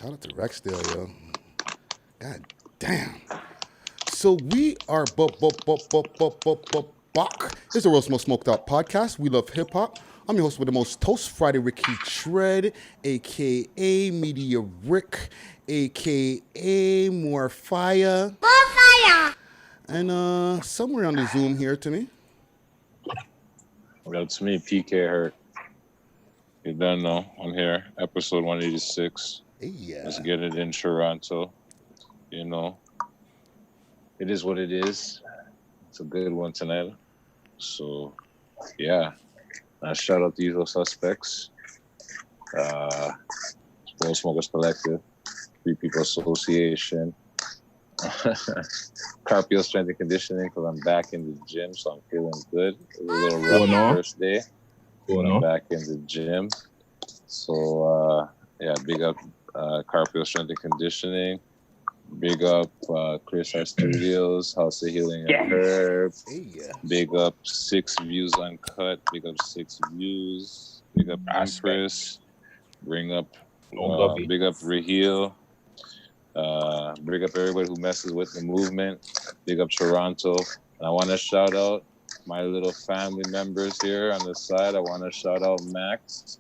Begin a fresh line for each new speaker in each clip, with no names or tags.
Shout out to Rexdale, yo. God damn. So we are back. This is the Roast Most Smoked Out podcast. We love hip hop. I'm your host with the most toast, Friday Ricky Dred, aka Media Rick, aka More Fire. More Fire! And somewhere on the Zoom here to me.
That's me, PK Herc. You don't know. I'm here. Episode 186.
Yeah.
Let's get it in Toronto. You know, it is what it is. It's a good one tonight. So, yeah. Shout out to Usual Suspects. Small Smokers Collective. Free People Association. Carpio Strength and Conditioning because I'm back in the gym, so I'm feeling good. It was a little rough the first day. I'm back in the gym. So, yeah, big up Carpio Strength and Conditioning. Big up Clearside Studios, House of Healing and Hercs. Big up 6 Views Uncut. Big up 6 Views. Big up Empress. Big up Raheel. Big up everybody who messes with the movement. Big up Toronto. And I want to shout out my little family members here on the side. I want to shout out Max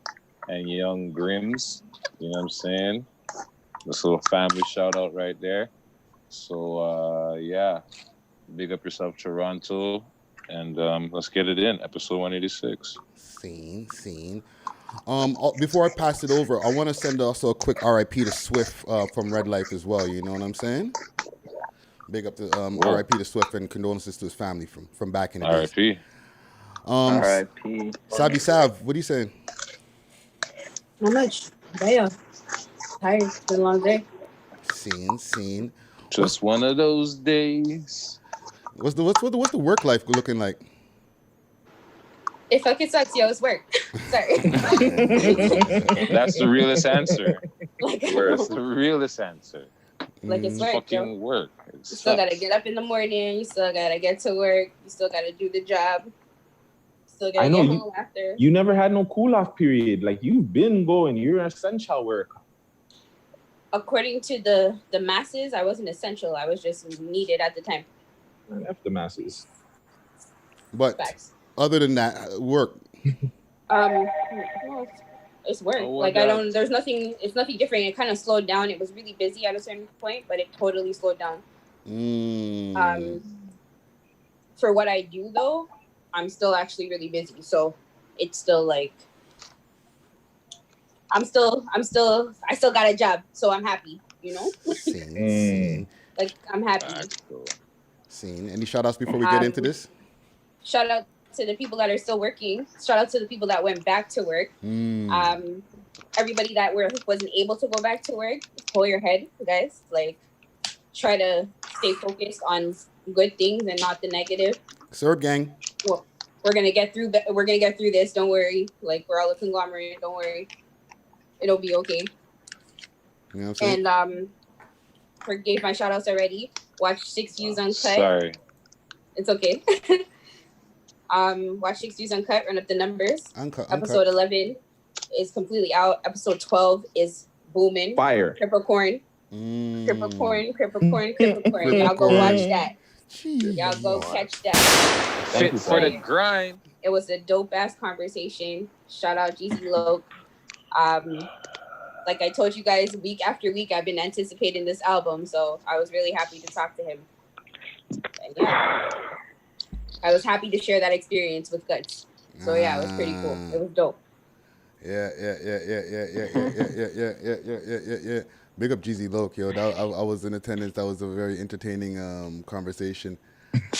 and Young Grims. You know what I'm saying? This little family shout out right there. So, yeah. Big up yourself, Toronto. And let's get it in. Episode 186.
Scene. Before I pass it over, I want to send also a quick RIP to Swift from Red Life as well. You know what I'm saying? Big up to RIP to Swift and condolences to his family from back in the days.
RIP.
RIP.
Savy Sav, what are you saying?
Not much. Damn. Tired. It's been a long day.
Scene.
Just one of those days.
What's the work life looking like?
It fucking sucks, yo. It's work. Sorry.
That's the realest answer.
It's
the realest answer.
Like it's work,
fucking
yo.
work.
You still gotta get up in the morning. You still gotta get to work. You still gotta do the job. Still gotta get home after.
You never had no cool off period. Like you've been going. You're an essential worker.
According to the masses, I wasn't essential. I was just needed at the time.
F the masses.
But
Facts.
Other than that, work.
No, it's work. There's nothing. It's nothing different. It kind of slowed down. It was really busy at a certain point, but it totally slowed down. For what I do though, I'm still actually really busy. So it's still like. I still got a job, so I'm happy, you know?
Scene.
Like, I'm happy.
Scene. Any shout outs before we get into this?
Shout out to the people that are still working. Shout out to the people that went back to work. Everybody that wasn't able to go back to work, pull your head, guys. Like, try to stay focused on good things and not the negative.
Sir, gang.
Well, we're gonna get through this. Don't worry. Like, we're all a conglomerate. Don't worry. It'll be okay.
You know what I'm saying?
And forgave my shout outs already. Watch 6 Views Uncut.
Sorry.
It's okay. Watch 6 Views Uncut, run up the numbers. Episode 11 is completely out. Episode 12 is booming.
Fire.
Crippercorn. Y'all go watch that.
Jeez.
Y'all go catch that.
Fit for the grind.
It was a dope ass conversation. Shout out GZ Loke. Like I told you guys, week after week, I've been anticipating this album, so I was really happy to talk to him. And yeah, I was happy to share that experience with Guttz. So yeah, it was pretty cool. It was dope.
Yeah. Big up GZ Loke, yo. I was in attendance. That was a very entertaining conversation.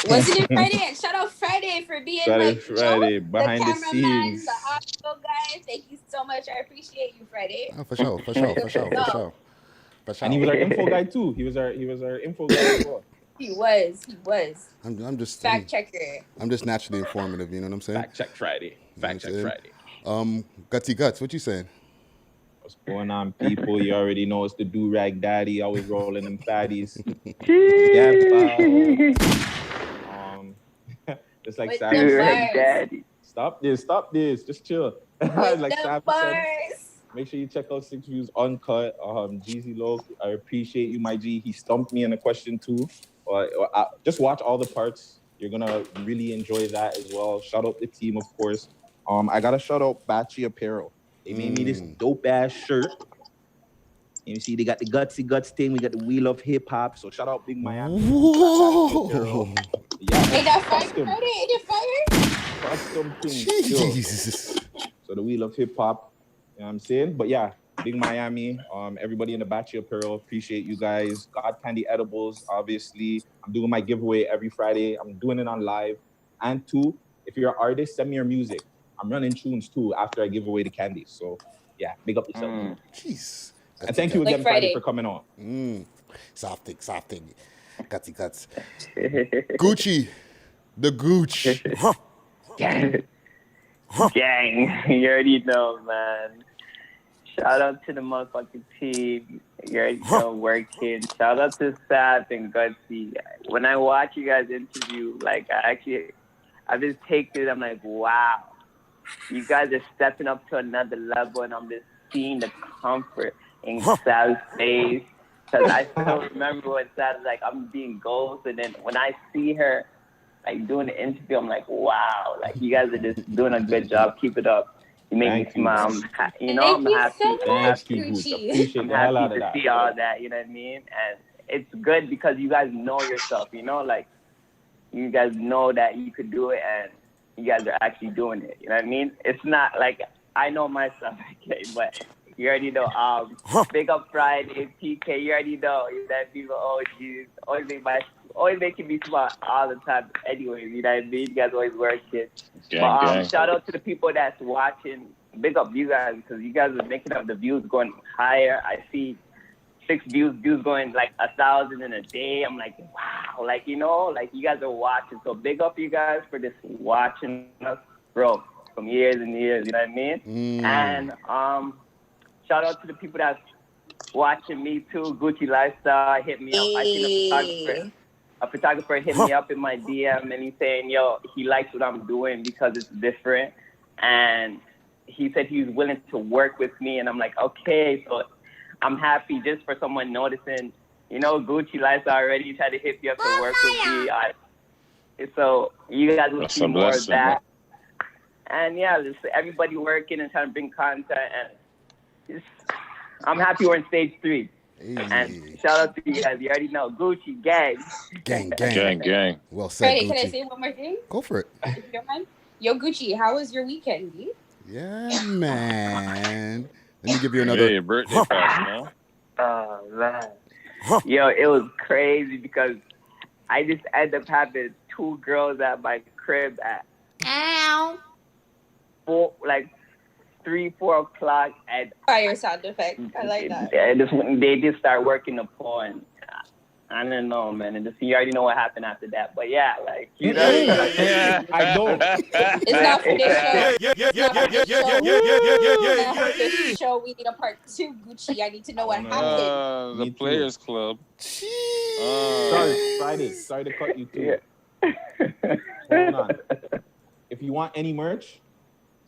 Wasn't it Friday? And shout out Friday for being
Friday behind
the
the
cameraman,
scenes.
the audio guys. Thank you so much. I appreciate you, Friday.
Oh, for sure.
And he was our info guy too. He was our info guy as well.
He was.
I'm just
fact checker.
I'm just naturally informative. You know what I'm saying?
Fact check Friday.
Gutsy Guts, what you saying?
What's going on, people? You already know it's the do-rag daddy, always rolling them fatties. Just like Savy said.
Daddy.
Stop this. Just chill. Like Savy said. Make sure you check out 6 Views Uncut. Jeezy Low, I appreciate you, my G. He stumped me in a question too. Just watch all the parts. You're gonna really enjoy that as well. Shout out the team, of course. I gotta shout out Batchy Apparel. They made me this dope ass shirt. And you see, they got the Guttz thing. We got the Wheel of Hip Hop. So shout out Big Miami.
Whoa.
Yeah,
Hey, that fire
custom.
Friday? It fire?
Custom things.
Jesus.
So the Wheel of Hip Hop. You know what I'm saying? But yeah, Big Miami. Everybody in the Batchy Apparel, appreciate you guys. God Candy Edibles, obviously. I'm doing my giveaway every Friday. I'm doing it on live. And 2, if you're an artist, send me your music. I'm running tunes too after I give away the candies. So yeah, big up yourself.
Jeez.
And thank you again,
Like
Friday,
Friday,
for coming on.
Soft thing. Guts. Gucci. The Gooch.
Gang, you already know, man. Shout out to the motherfucking team. You already know, working. Shout out to Sap and Guttzy. When I watch you guys interview, like, I just take it. I'm like, wow, you guys are stepping up to another level, and I'm just seeing the comfort in Sap's face. Because I still remember when Sap was like, I'm being ghosted, and then when I see her, like, doing the interview, I'm like, wow, like, you guys are just doing a good job. Keep it up. You make me smile. I'm happy. I'm happy.
Thank you, Gucci. Appreciate
I'm
the hell out
happy
of
to
that.
see all that, you know what I mean? And it's good because you guys know yourself, you know? Like, you guys know that you could do it and you guys are actually doing it, you know what I mean? It's not like, I know myself, okay, but you already know, Big Up Friday, PK, you already know that people always making me smart all the time anyways, you know what I mean? You guys always work it.
Gang.
Shout out to the people that's watching. Big up you guys because you guys are making up the views going higher. I see 6 views going like 1,000 in a day. I'm like, wow, like, you know, like you guys are watching. So big up you guys for just watching us, bro, from years and years, you know what I mean? And shout out to the people that's watching me too. Gucci Lifestyle hit me up. I seen a photographer hit me up in my DM and he's saying, yo, he likes what I'm doing because it's different. And he said he was willing to work with me. And I'm like, okay, so I'm happy just for someone noticing, you know, Gucci Lifestyle already tried to hit me up to work with me. So you guys will see more of that. And yeah, just everybody working and trying to bring content. And I'm happy we're in stage 3.
Hey.
And shout out to you guys. You already know. Gucci, gang.
Gang.
Well said,
Friday,
Gucci.
can I say one more thing?
Go for it.
If you don't mind? Yo, Gucci, how was your weekend, B?
Yeah, man. Let me give you another.
Yeah, your birthday party, no?
Oh, man. Yo, it was crazy because I just ended up having 2 girls at my crib at 3, 4 o'clock, and
Fire sound effect. I like that.
They just start working the porn. I don't know, man. And you already know what happened after that. But yeah, like, you know.
I don't.
It's not for this show. Show, we need a part 2, Gucci. I need to know what happened.
The Players Club.
Sorry, Friday. Sorry to cut you too. Hold on. If you want any merch,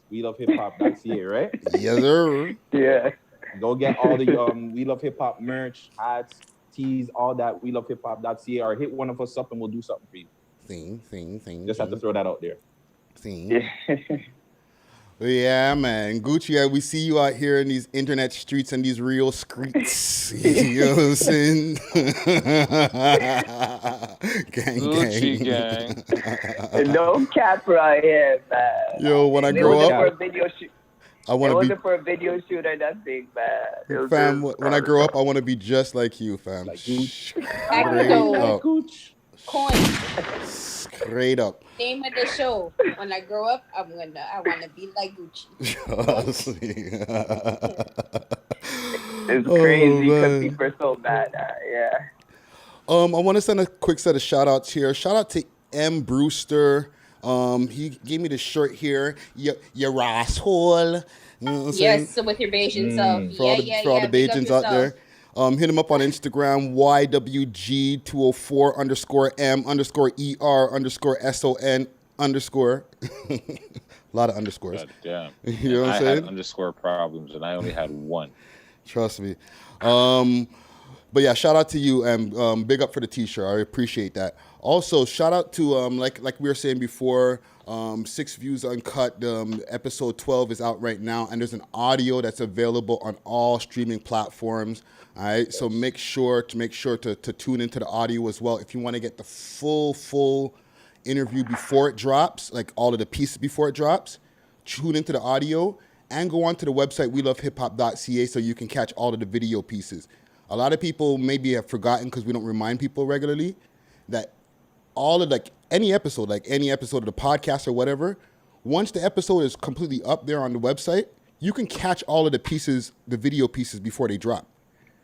We Love Hip Hop.ca, right?
Yes, sir.
Yeah.
Go get all the We Love Hip Hop merch, hats, tees, all that. We Love Hip Hop.ca, or hit one of us up and we'll do something for you.
Thing.
Just have to throw that out there.
Yeah, man. Gucci, we see you out here in these internet streets and these real streets. You know what I'm saying?
Gucci gang.
No cap right here, man.
Yo, when I grow up,
for a video shoot.
I want to be.
It wasn't for a video shoot or nothing, man.
Fam, when I grow up, I want to be just like you, fam.
Like Gucci.
Gucci.
Coin.
Straight up.
Name of the show. When I grow up, I want to be like Gucci.
It's crazy because people are so bad. Yeah.
I want to send a quick set of shout outs here. Shout out to M. Brewster. He gave me the shirt here. Your asshole. You know what I'm saying?
Yes, so with your Bayesian self.
For all the Bajans out there. Hit him up on Instagram, YWG204_M_ER_SON underscore. A lot of underscores.
God damn.
You know what I'm
I
saying?
had underscore problems, and I only had one.
Trust me. But yeah, shout out to you and big up for the t-shirt. I appreciate that. Also, shout out to like we were saying before, 6 Views Uncut. Episode 12 is out right now, and there's an audio that's available on all streaming platforms. All right, so make sure to tune into the audio as well if you want to get the full interview before it drops, like all of the pieces before it drops. Tune into the audio and go on to the website welovehiphop.ca so you can catch all of the video pieces. A lot of people maybe have forgotten because we don't remind people regularly that all of any episode of the podcast or whatever, once the episode is completely up there on the website, you can catch all of the pieces, the video pieces before they drop.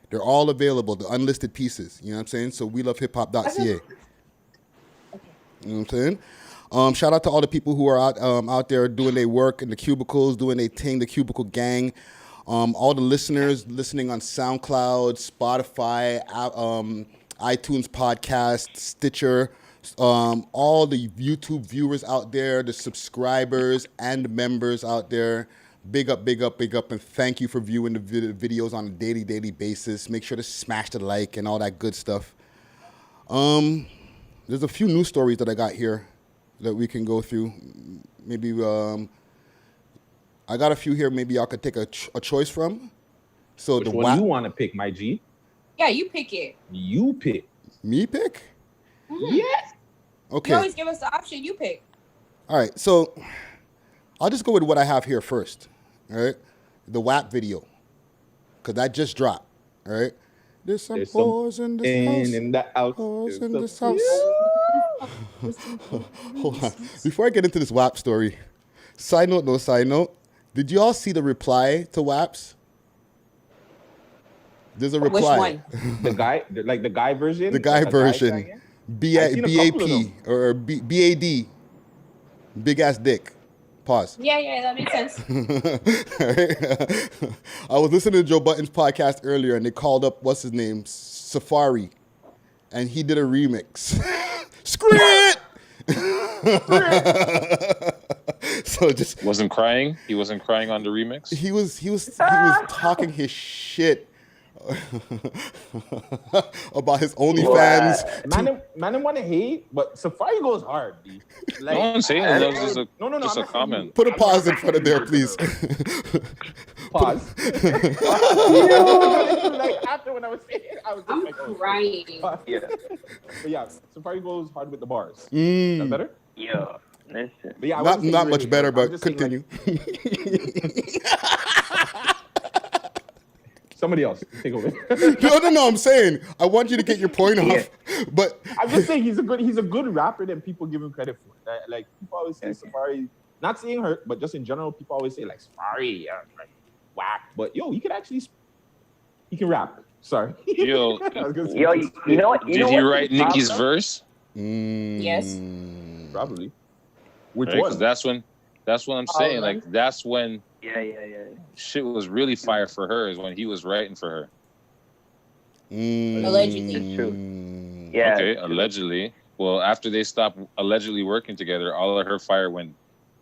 They're all available, the unlisted pieces. You know what I'm saying? So welovehiphop.ca. You know what I'm saying? Shout out to all the people who are out there doing their work in the cubicles, doing their thing, the cubicle gang. All the listeners listening on SoundCloud, Spotify, iTunes podcast, Stitcher, all the YouTube viewers out there, the subscribers and the members out there. Big up, and thank you for viewing the videos on a daily basis. Make sure to smash the like and all that good stuff. There's a few news stories that I got here that we can go through. Maybe I got a few here. Maybe y'all could take a choice from. So
Which one you want to pick, my G?
Yeah, you pick it.
You pick.
Me pick?
Mm-hmm.
Yes.
Okay.
You always give us the option. You pick.
All right. So I'll just go with what I have here first. All right. The WAP video, because that just dropped. All right. There's some boys in this house.
In the house.
Boys in this house. Hold on. Before I get into this WAP story, side note, did you all see the reply to WAPs? There's a reply.
Which one?
The guy, like the guy version?
The guy version.
I've seen a couple of
BAP or BAD. Big ass dick. Pause.
Yeah, that makes sense.
I was listening to Joe Budden's podcast earlier, and they called up, what's his name? Safari. And he did a remix. Screw So just
Wasn't crying. He wasn't crying on the remix.
he was talking his shit about his OnlyFans.
Man, didn't want to hate, but Safari goes hard, B. Like,
No one's saying that. That was just a
I'm not
comment.
Put a pause in front of there, please.
Pause. Like after when I was saying it, I was just
I'm
like, oh,
crying.
Yeah.
But yeah, Safari goes hard with the bars.
Mm.
Is that better?
Yo, listen.
But yeah, I
Not
wasn't saying
much
really,
better,
I'm
but
just saying,
continue.
Somebody else take over.
No. I'm saying I want you to get your point off, but
I'm just saying he's a good rapper that people give him credit for. Like people always say Safari, not saying her, but just in general, people always say like Safari, like whack. But yo, he can rap. Sorry.
Yo,
You know what?
did he write Nicki's verse?
Yes.
Probably. Which
Right? 'Cause
one?
that's when I'm saying. Like that's when
Yeah.
shit was really fire for her. Is when he was writing for her.
Allegedly.
It's true. Yeah.
Okay, allegedly. Well, after they stopped allegedly working together, all of her fire went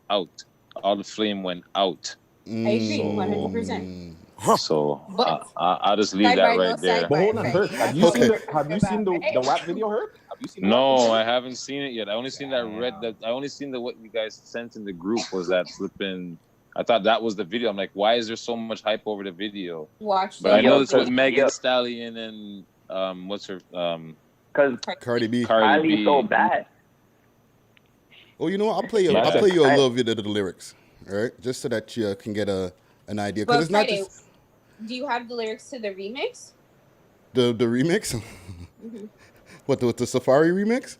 out. All the flame went out.
I agree, 100%.
So
But-
I'll just leave
Side
that
by no
right there.
side.
But hold on,
Right.
Herc, have you seen the WAP video, Herc? Have you seen the WAP
No,
video?
I haven't seen it yet. I only seen that I only seen what you guys sent in the group was that flipping. I thought that was the video. I'm like, why is there so much hype over the video?
Watch
But I know it's
Yo,
with Megan
yo.
Stallion and what's her
Because
Cardi B.
Cardi
Kylie's
B.
so bad.
Oh, you know what? I'll play you a little bit of the lyrics, all right? Just so that you can get an idea. Because
But
it's not
Friday,
just
do you have the lyrics to the remix?
the remix. What, the Safari remix?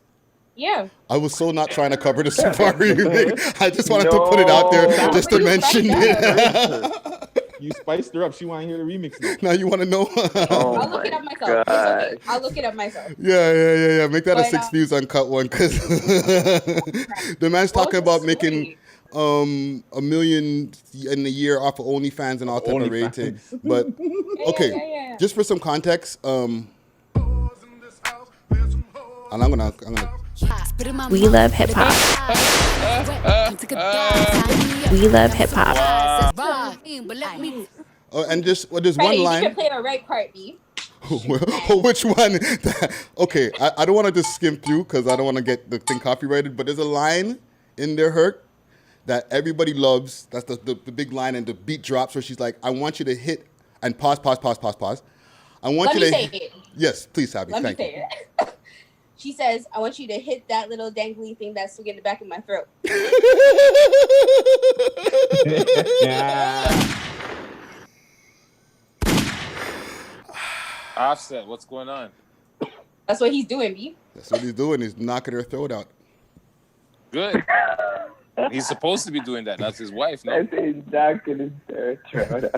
Yeah.
I was so not trying to cover the Safari remix. I just wanted to put it out there
No.
just to mention it.
You spiced her up. She want to hear the remix now.
Now you want to know?
Oh
I'll look it
my
up myself. It's okay.
God.
I'll look it up myself.
Yeah. Make that a
But,
6 Views Uncut one, because the man's talking about making $1 million in a year off of OnlyFans and all type of rating. But okay,
Yeah.
just for some context, and I'm gonna
We love hip hop. We love hip hop.
Oh, and just there's
Friday,
one
you
line.
need to play the right part, B.
Oh, which one? Okay, I don't want to just skim through because I don't want to get the thing copyrighted. But there's a line in there, Herc, that everybody loves. That's the big line, and the beat drops where she's like, "I want you to hit and pause. I want
Let
you
me
to
say it.
Yes, please, Savy.
Let me
Thank you.
say it. She says, I want you to hit that little dangly thing that's stuck in the back of my throat.
Offset, what's going on?
That's what he's doing, B.
That's what he's doing. He's knocking her throat out.
Good. He's supposed to be doing that. That's his wife, no?
That's exactly the third throat.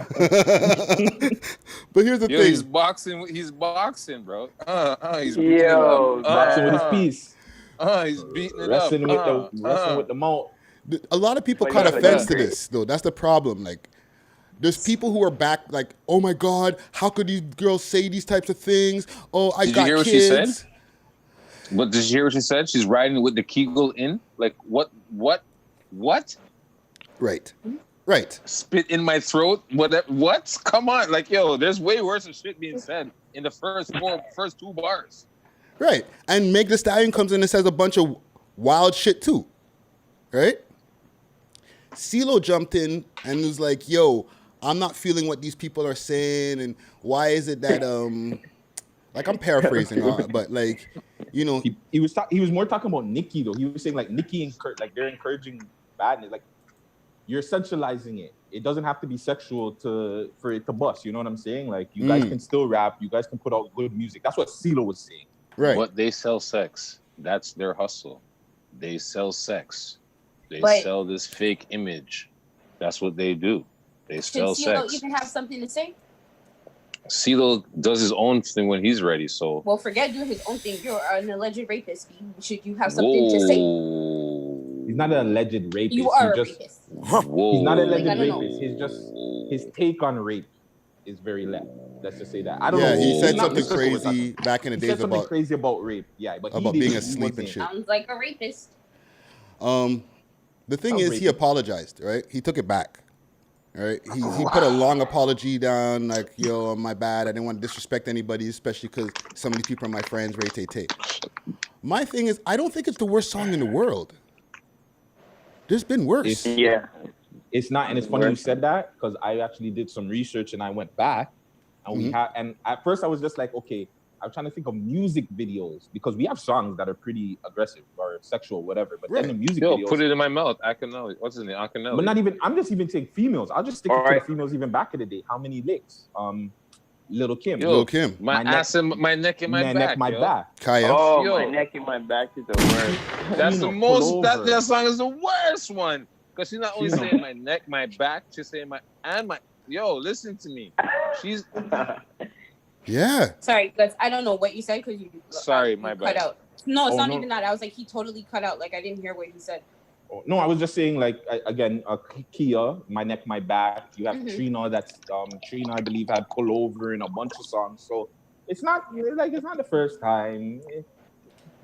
But here's the
Yo,
thing.
he's boxing, bro. He's beating
Yo,
it up.
Boxing with his piece.
He's beating it
Wrestling
up.
with the mouth.
A lot of people
Like
caught
that, like
offense
that.
to this, though. That's the problem. Like, there's people who are back, like, oh my God, how could these girls say these types of things? Oh, I
Did you
got
hear what
kids.
she said? But did you hear what she said? She's riding with the Kegel in? Like, what?
Right.
Spit in my throat? What? Come on. Like, yo, there's way worse of shit being said in the first two bars.
Right. And Meg Thee Stallion comes in and says a bunch of wild shit too. Right? CeeLo jumped in and was like, yo, I'm not feeling what these people are saying, and why is it that like, I'm paraphrasing, but like, you know,
He was more talking about Nicki though. He was saying like Nicki like they're encouraging badness. Like you're sensualizing it. It doesn't have to be sexual for it to bust. You know what I'm saying? Like you guys can still rap. You guys can put out good music. That's what CeeLo was saying.
right.
But they sell sex. That's their hustle. They sell sex. They
But-
sell this fake image. That's what they do. They
Should
sell
CeeLo
sex.
even have something to say?
CeeLo does his own thing when he's ready, so.
Well, forget doing his own thing. You're an alleged rapist, B. Should you have something to say?
Whoa.
He's not an alleged rapist.
You are a
He just,
rapist.
Whoa.
He's not an alleged
Like, I don't know.
rapist. He's just his take on rape is very left. Let's just say that. I don't
Yeah,
know.
he
He's
said
not
something
mystical with that.
crazy back in the
He
days
said something
about
crazy about rape. Yeah, but
about
he
being
didn't- he
asleep and
wasn't-
shit.
Sounds like a rapist.
The thing
Sounds
is, he
rapey.
apologized, right? He took it back, right? He put a long apology down, like, yo, my bad. I didn't want to disrespect anybody, especially because some of these people are my friends, Ray Tay Tay. My thing is, I don't think it's the worst song in the world. There's been worse.
Yeah.
It's not, and it's funny you said that because I actually did some research and I went back, and we had. And at first I was just like, okay, I'm trying to think of music videos because we have songs that are pretty aggressive or sexual, whatever. But then the music
Yo,
videos,
put it in my mouth. Akinelli. What's his name? Akinelli.
but not even. I'm just even saying females. I'll just stick
All
to the
right.
females even back in the day. How many licks? Little Kim,
Yo,
Lil' Kim.
My
My
ass and my neck and my back.
neck, my
yo.
back.
Kaya.
Oh,
Yo.
my neck and my back is the worst.
That's
You
the
know,
most.
pull
That
over.
song is the worst one because she's not only
You know.
saying my neck, my back. She's saying my and my. Yo, listen to me. She's
Yeah.
Sorry, Guts. I don't know what you said because you.
Sorry,
you
my
cut
bad.
out. No, it's
Oh,
not
no.
even that. I was like, he totally cut out. Like I didn't hear what he said.
Oh, no, I was just saying like again, Kia, my neck, my back. You have
Mhm.
Trina. That's Trina, I believe, had pull over in a bunch of songs. So it's not like it's not the first time.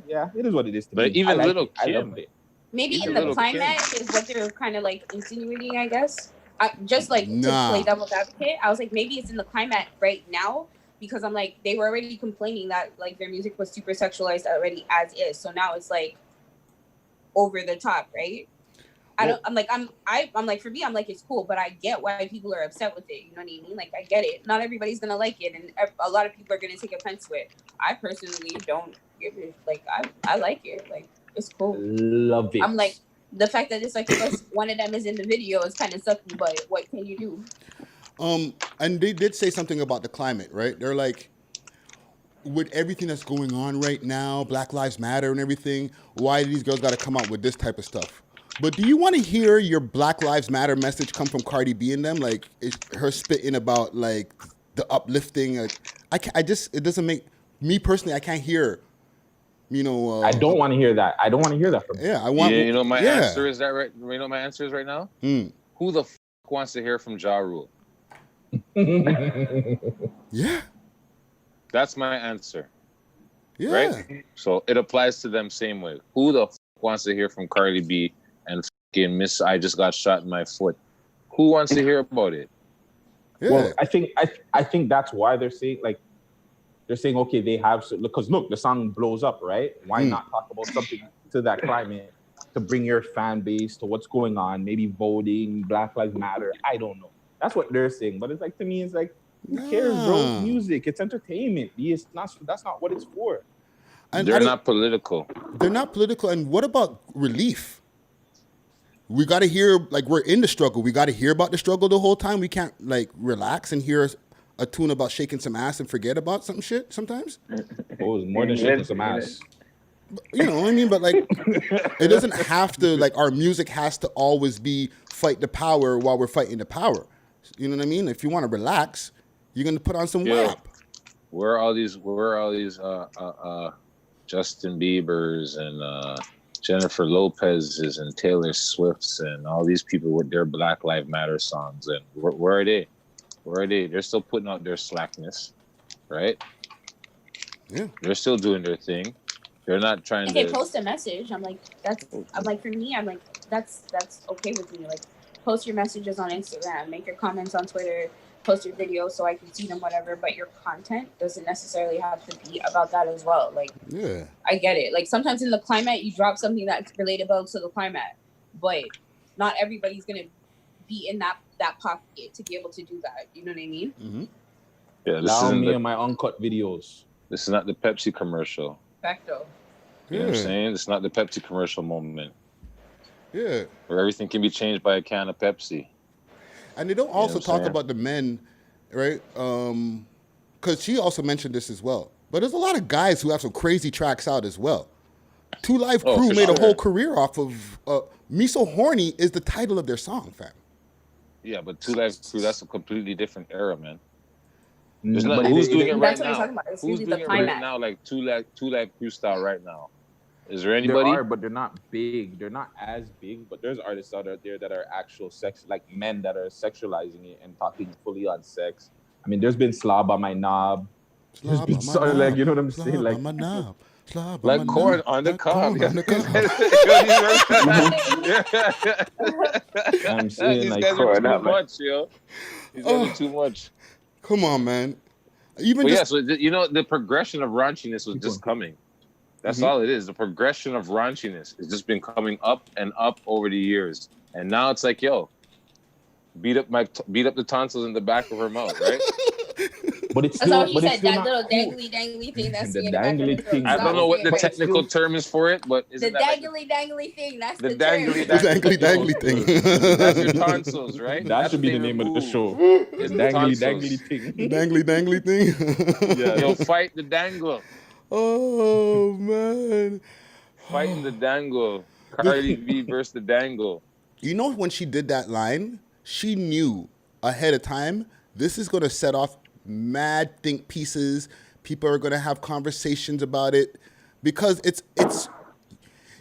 Yeah, it is what it is. To
But
me.
even
I like
Little
it. I
Kim.
loved it.
Maybe
He's
in
a
the
little
climax is what they're kind of like insinuating, I guess. Just like
Nah.
to play devil's advocate, I was like, maybe it's in the climax right now because I'm like, they were already complaining that like their music was super sexualized already as is. So now it's like over the top, right? I'm like for me, I'm like it's cool, but I get why people are upset with it. You know what I mean? Like I get it. Not everybody's gonna like it, and a lot of people are gonna take offense to it. I personally don't give it. Like I like it. Like it's cool.
Love it.
I'm like the fact that it's like because one of them is in the video is kind of sucky, but what can you do?
And they did say something about the climate, right? They're like, with everything that's going on right now, Black Lives Matter and everything, why do these girls got to come out with this type of stuff? But do you want to hear your Black Lives Matter message come from Cardi B and them? Like, her spitting about, like, the uplifting. It doesn't make, me personally, I can't hear, you know.
I don't want to hear that. I don't want to hear that from you.
Yeah, I want.
Yeah, you know my
yeah.
answer is that right. You know my answer is right now.
Mm.
Who the wants to hear from Ja Rule?
Yeah.
That's my answer.
Yeah.
right? So it applies to them same way. Who the wants to hear from Cardi B and fucking Miss I just got shot in my foot? Who wants to hear about it?
Yeah.
Well, I think that's why they're saying okay, they have because look, the song blows up, right? Why not talk about something to that climate to bring your fan base to what's going on? Maybe voting, Black Lives Matter. I don't know. That's what they're saying, but it's like to me, it's like who cares, bro? It's music, it's entertainment. That's not what it's for.
And
They're not political.
They're not political. And what about relief? We got to hear, like, we're in the struggle. We got to hear about the struggle the whole time. We can't, like, relax and hear a tune about shaking some ass and forget about some shit sometimes.
Oh, it's more than shaking some ass.
You know what I mean? But, like, it doesn't have to, like, our music has to always be fight the power while we're fighting the power. You know what I mean? If you want to relax, you're going to put on some WAP.
Where are all these Justin Biebers and Jennifer Lopez's and Taylor Swift's and all these people with their Black Lives Matter songs? And where are they? Where are they? They're still putting out their slackness, right?
Yeah.
They're still doing their thing. They're not trying
if
to...
they post a message, I'm like, for me, I'm like, that's okay with me. Like, post your messages on Instagram, make your comments on Twitter, post your videos so I can see them, whatever, but your content doesn't necessarily have to be about that as well. Like,
yeah,
I get it. Like, sometimes in the climate, you drop something that's relatable to the climate, but not everybody's going to be in that pocket to be able to do that. You know what I mean?
Mm-hmm.
Yeah,
Allow me and my uncut videos.
This is not the Pepsi commercial.
Facto.
You know what I'm saying? It's not the Pepsi commercial moment.
Yeah.
Where everything can be changed by a can of Pepsi.
And they don't also talk about the men, right? Because she also mentioned this as well. But there's a lot of guys who have some crazy tracks out as well. 2 Live Crew made a whole career off of Me So Horny is the title of their song, fam.
Yeah, but 2 Live Crew, that's a completely different era, man.
Who's
doing it right
That's what I'm
now?
talking about. It's
Who's
really
doing
the
it right
climate.
now, like 2 Live Crew style right now? Is there anybody?
There are, but they're not big. They're not as big, but there's artists out there that are actual sex, like men that are sexualizing it and talking fully on sex. I mean, there's been Slob on My Knob. There's been like, you know what I'm saying? Like,
my knob. Slob
like
on my
corn
knob.
on the cob.
Corn on the cob.
I'm saying,
These
like,
guys are too much, yo. These guys are too much.
Come on, man.
So you know, the progression of raunchiness was just coming. That's all it is. The progression of raunchiness has just been coming up and up over the years, and now it's like, yo, beat up the tonsils in the back of her mouth, right?
But it's
That's
still,
what she said. That little dangly thing. That's
the
in the back of
dangly
the
thing.
throat.
I don't know what the technical term is for it, but
the dangly thing. That's the
dangly thing.
That's your tonsils, right?
That should be the name of the show.
It's
The dangly thing.
The dangly thing.
Yeah.
Yo, fight the dangle.
Oh, man.
Fighting the dangle. Cardi B versus the dangle.
You know, when she did that line, she knew ahead of time, this is going to set off mad think pieces. People are going to have conversations about it because it's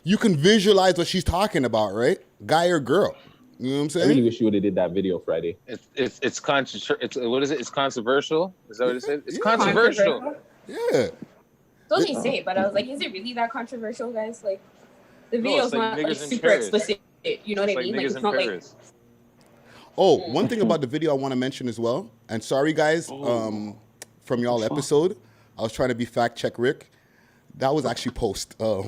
you can visualize what she's talking about, right? Guy or girl. You know what I'm saying?
I really wish you would have did that video Friday.
It's what is it? It's controversial. Is that what it said? It's controversial.
Yeah.
So they say, but I was like, is it really that controversial, guys? Like, the video's
like
not like
niggas in
super
Paris.
explicit. You know what I mean? Like, it's not like.
Oh, one thing about the video I want to mention as well, and sorry guys, from y'all episode, I was trying to be fact check Rick. That was actually post. I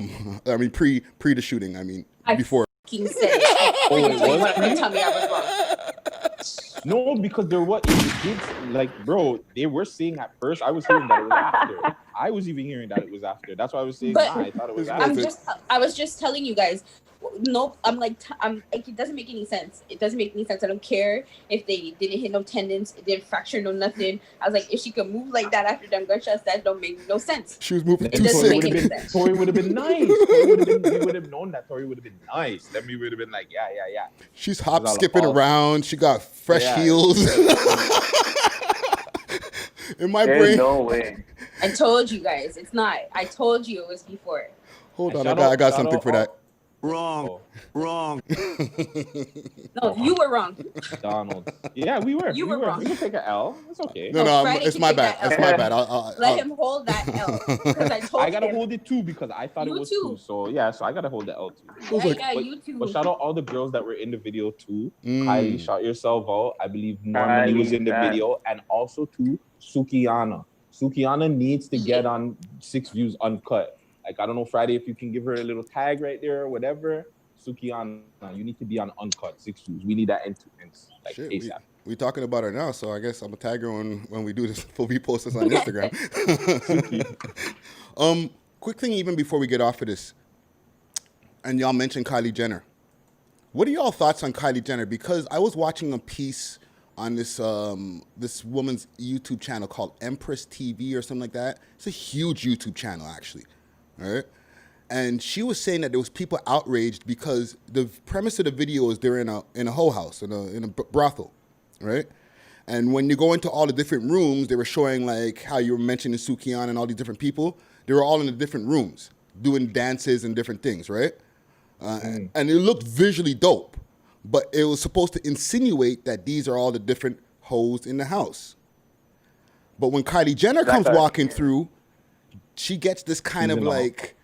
mean pre the shooting. I mean before.
Said it.
Was
tell me I was wrong.
No, because there was kids, like, bro, they were saying at first. I was hearing that it was after. I was even hearing that it was after. That's why I was saying,
But
I thought it was after.
I was just telling you guys. Nope. I'm like, it doesn't make any sense. It doesn't make any sense. I don't care if they didn't hit no tendons, it didn't fracture no nothing. I was like, if she could move like that after them gunshots, that don't make no sense.
She was moving too
doesn't
sick.
make any sense.
Tori would have been nice. We would have known that Tori would have been nice. Then we would have been like, yeah.
She's hop skipping around. She got fresh heels. In my
There's
brain.
no way.
I told you guys, it's not. I told you it was before.
Hold on,
Shout
I
out-
got
shout
something
out
for that.
Wrong.
No, you were wrong.
Donald. Yeah, we were.
You were wrong.
We can take an L. It's okay.
No,
Friday
it's
can
my
take
bad.
that L.
It's my bad. I'll
Let him hold that L because I told
I gotta
him.
hold it too because I thought
You
it was
too.
2. So yeah, so I gotta hold the L too.
Yeah,
But,
you too.
but shout out all the girls that were in the video too. Kylie, shout yourself out. I believe Normani was in the video, and also too Sukiana. Sukiana needs to get on 6 Views Uncut. Like I don't know, Friday, if you can give her a little tag right there or whatever. Sukiana, you need to be on Uncut 6 Views. We need that influence like ASAP.
We talking about her now, so I guess I'm gonna tag her when we do this. We'll repost this on Instagram. Quick thing, even before we get off of this, and y'all mentioned Kylie Jenner. What are y'all thoughts on Kylie Jenner? Because I was watching a piece on this this woman's YouTube channel called Empress TV or something like that. It's a huge YouTube channel, actually. All right. And she was saying that there was people outraged because the premise of the video is they're in a hoe house, in a brothel, right? And when you go into all the different rooms, they were showing like how you were mentioning Sukian and all these different people. They were all in the different rooms doing dances and different things, right? And it looked visually dope, but it was supposed to insinuate that these are all the different hoes in the house. But when Kylie Jenner comes walking through, she gets this kind of like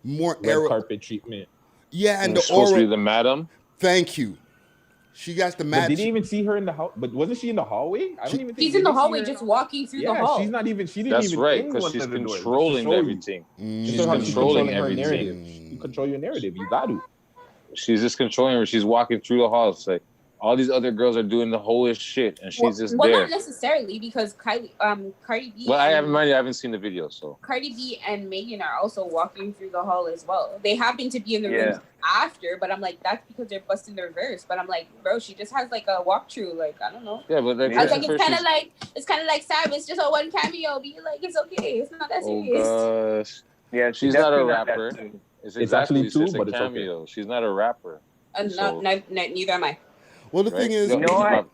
more
red carpet treatment.
Yeah, and the
supposed
aura.
to be the madam.
Thank you. She got the
madam. Didn't even see her in the house. But wasn't she in the hallway? I don't even think
she's in the hallway, just walking through the hall.
She's not even. She didn't
That's
even.
That's right, because she's controlling everything.
She's controlling everything. You control your narrative. You got to.
She's just controlling her. She's walking through the hall. It's like all these other girls are doing the wholest shit, and she's just there.
Well, not necessarily, because Cardi B.
Well, I haven't seen the video, so
Cardi B and Megan are also walking through the hall as well. They happen to be in the room after, but I'm like, that's because they're busting their verse. But I'm like, bro, she just has like a walkthrough. Like, I don't know.
Yeah, but
I was like, it's kind of like Savy. It's just a one cameo. Be like, it's okay. It's not that serious.
Oh gosh.
Yeah,
she's not a rapper.
It's actually two, but it's
cameo. Okay. She's not a rapper.
Neither am I.
Well, the thing is,
you know what?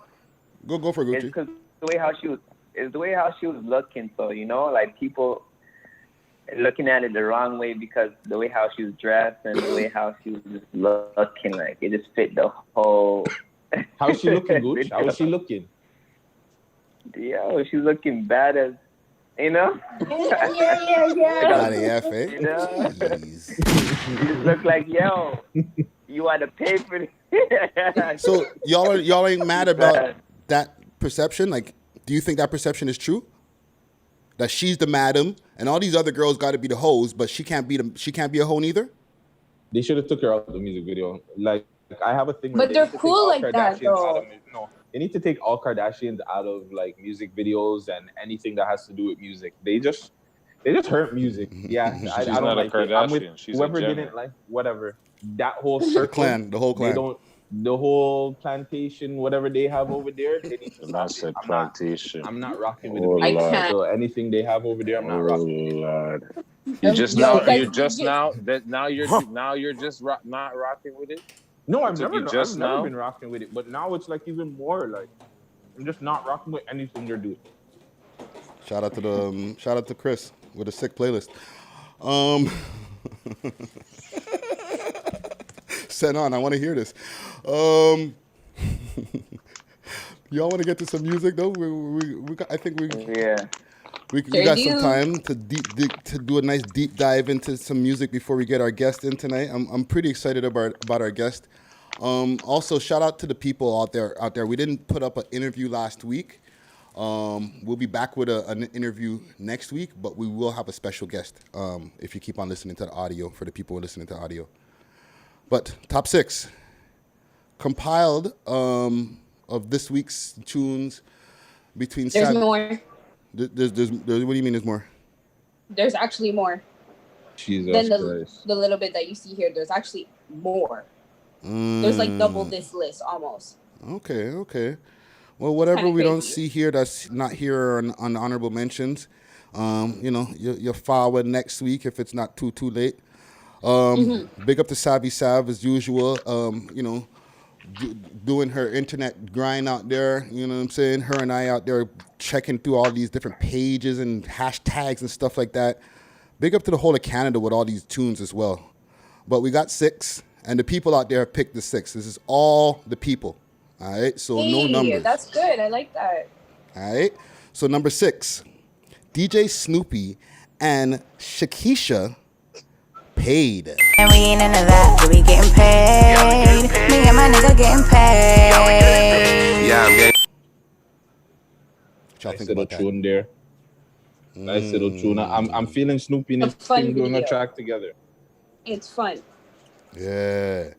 Go for Gucci.
It's because the way how she was looking. So like people looking at it the wrong way because the way how she was dressed and the way how she was just looking, like it just fit the whole.
How's she looking, Gooch? How is she looking?
Yo, she's looking bad as.
Yeah.
You know? You just look like, yo, you want to pay for this.
So y'all ain't mad about that perception? Like, do you think that perception is true? That she's the madam and all these other girls got to be the hoes, but she can't be a hoe neither?
They should have took her out of the music video. Like I have a thing.
But they're cool like that, though.
No, they need to take all Kardashians out of like music videos and anything that has to do with music. They just hurt music. Yeah, I don't
not
like
a Kardashian.
I'm with
She's
whoever
a Jenner.
didn't like whatever. That whole circle,
the whole clan.
They don't. The whole plantation, whatever they have over there, they need to
Not said plantation.
I'm not rocking with
it.
I can't.
So anything they have over there, I'm not rocking.
Lord. You're just now just not rocking with it.
No, I've never been rocking with it, but now it's like even more like I'm just not rocking with anything they're doing.
Shout out to Chris with a sick playlist. Send on. I want to hear this. Y'all want to get to some music though? I think we got some time to do a nice deep dive into some music before we get our guest in tonight. I'm pretty excited about our guest. Also, shout out to the people out there. We didn't put up an interview last week. We'll be back with an interview next week, but we will have a special guest if you keep on listening to the audio, for the people who are listening to audio. But top 6 compiled of this week's tunes between.
There's more.
There's what do you mean? There's more?
There's actually more.
Jesus
than
Christ.
The little bit that you see here. There's actually more. There's like double this list almost.
Okay. Well, whatever we don't see here that's not here on honorable mentions, you'll file it next week if it's not too late. Big up to Savy Sav as usual. Doing her internet grind out there. You know what I'm saying? Her and I out there checking through all these different pages and hashtags and stuff like that. Big up to the whole of Canada with all these tunes as well. but we got 6, and the people out there have picked the 6. This is all the people. All right, so no numbers.
That's good. I like that.
All right, so number 6, DJ Snoopy and Shakisha paid.
And we ain't into that, but we getting paid. Me and my nigga getting paid.
Yeah, I'm getting.
What y'all
Nice
think
little
about that?
tune there. Nice little tune. I'm feeling Snoopy and his
A fun
team doing a
video.
track together.
It's fun.
Yeah,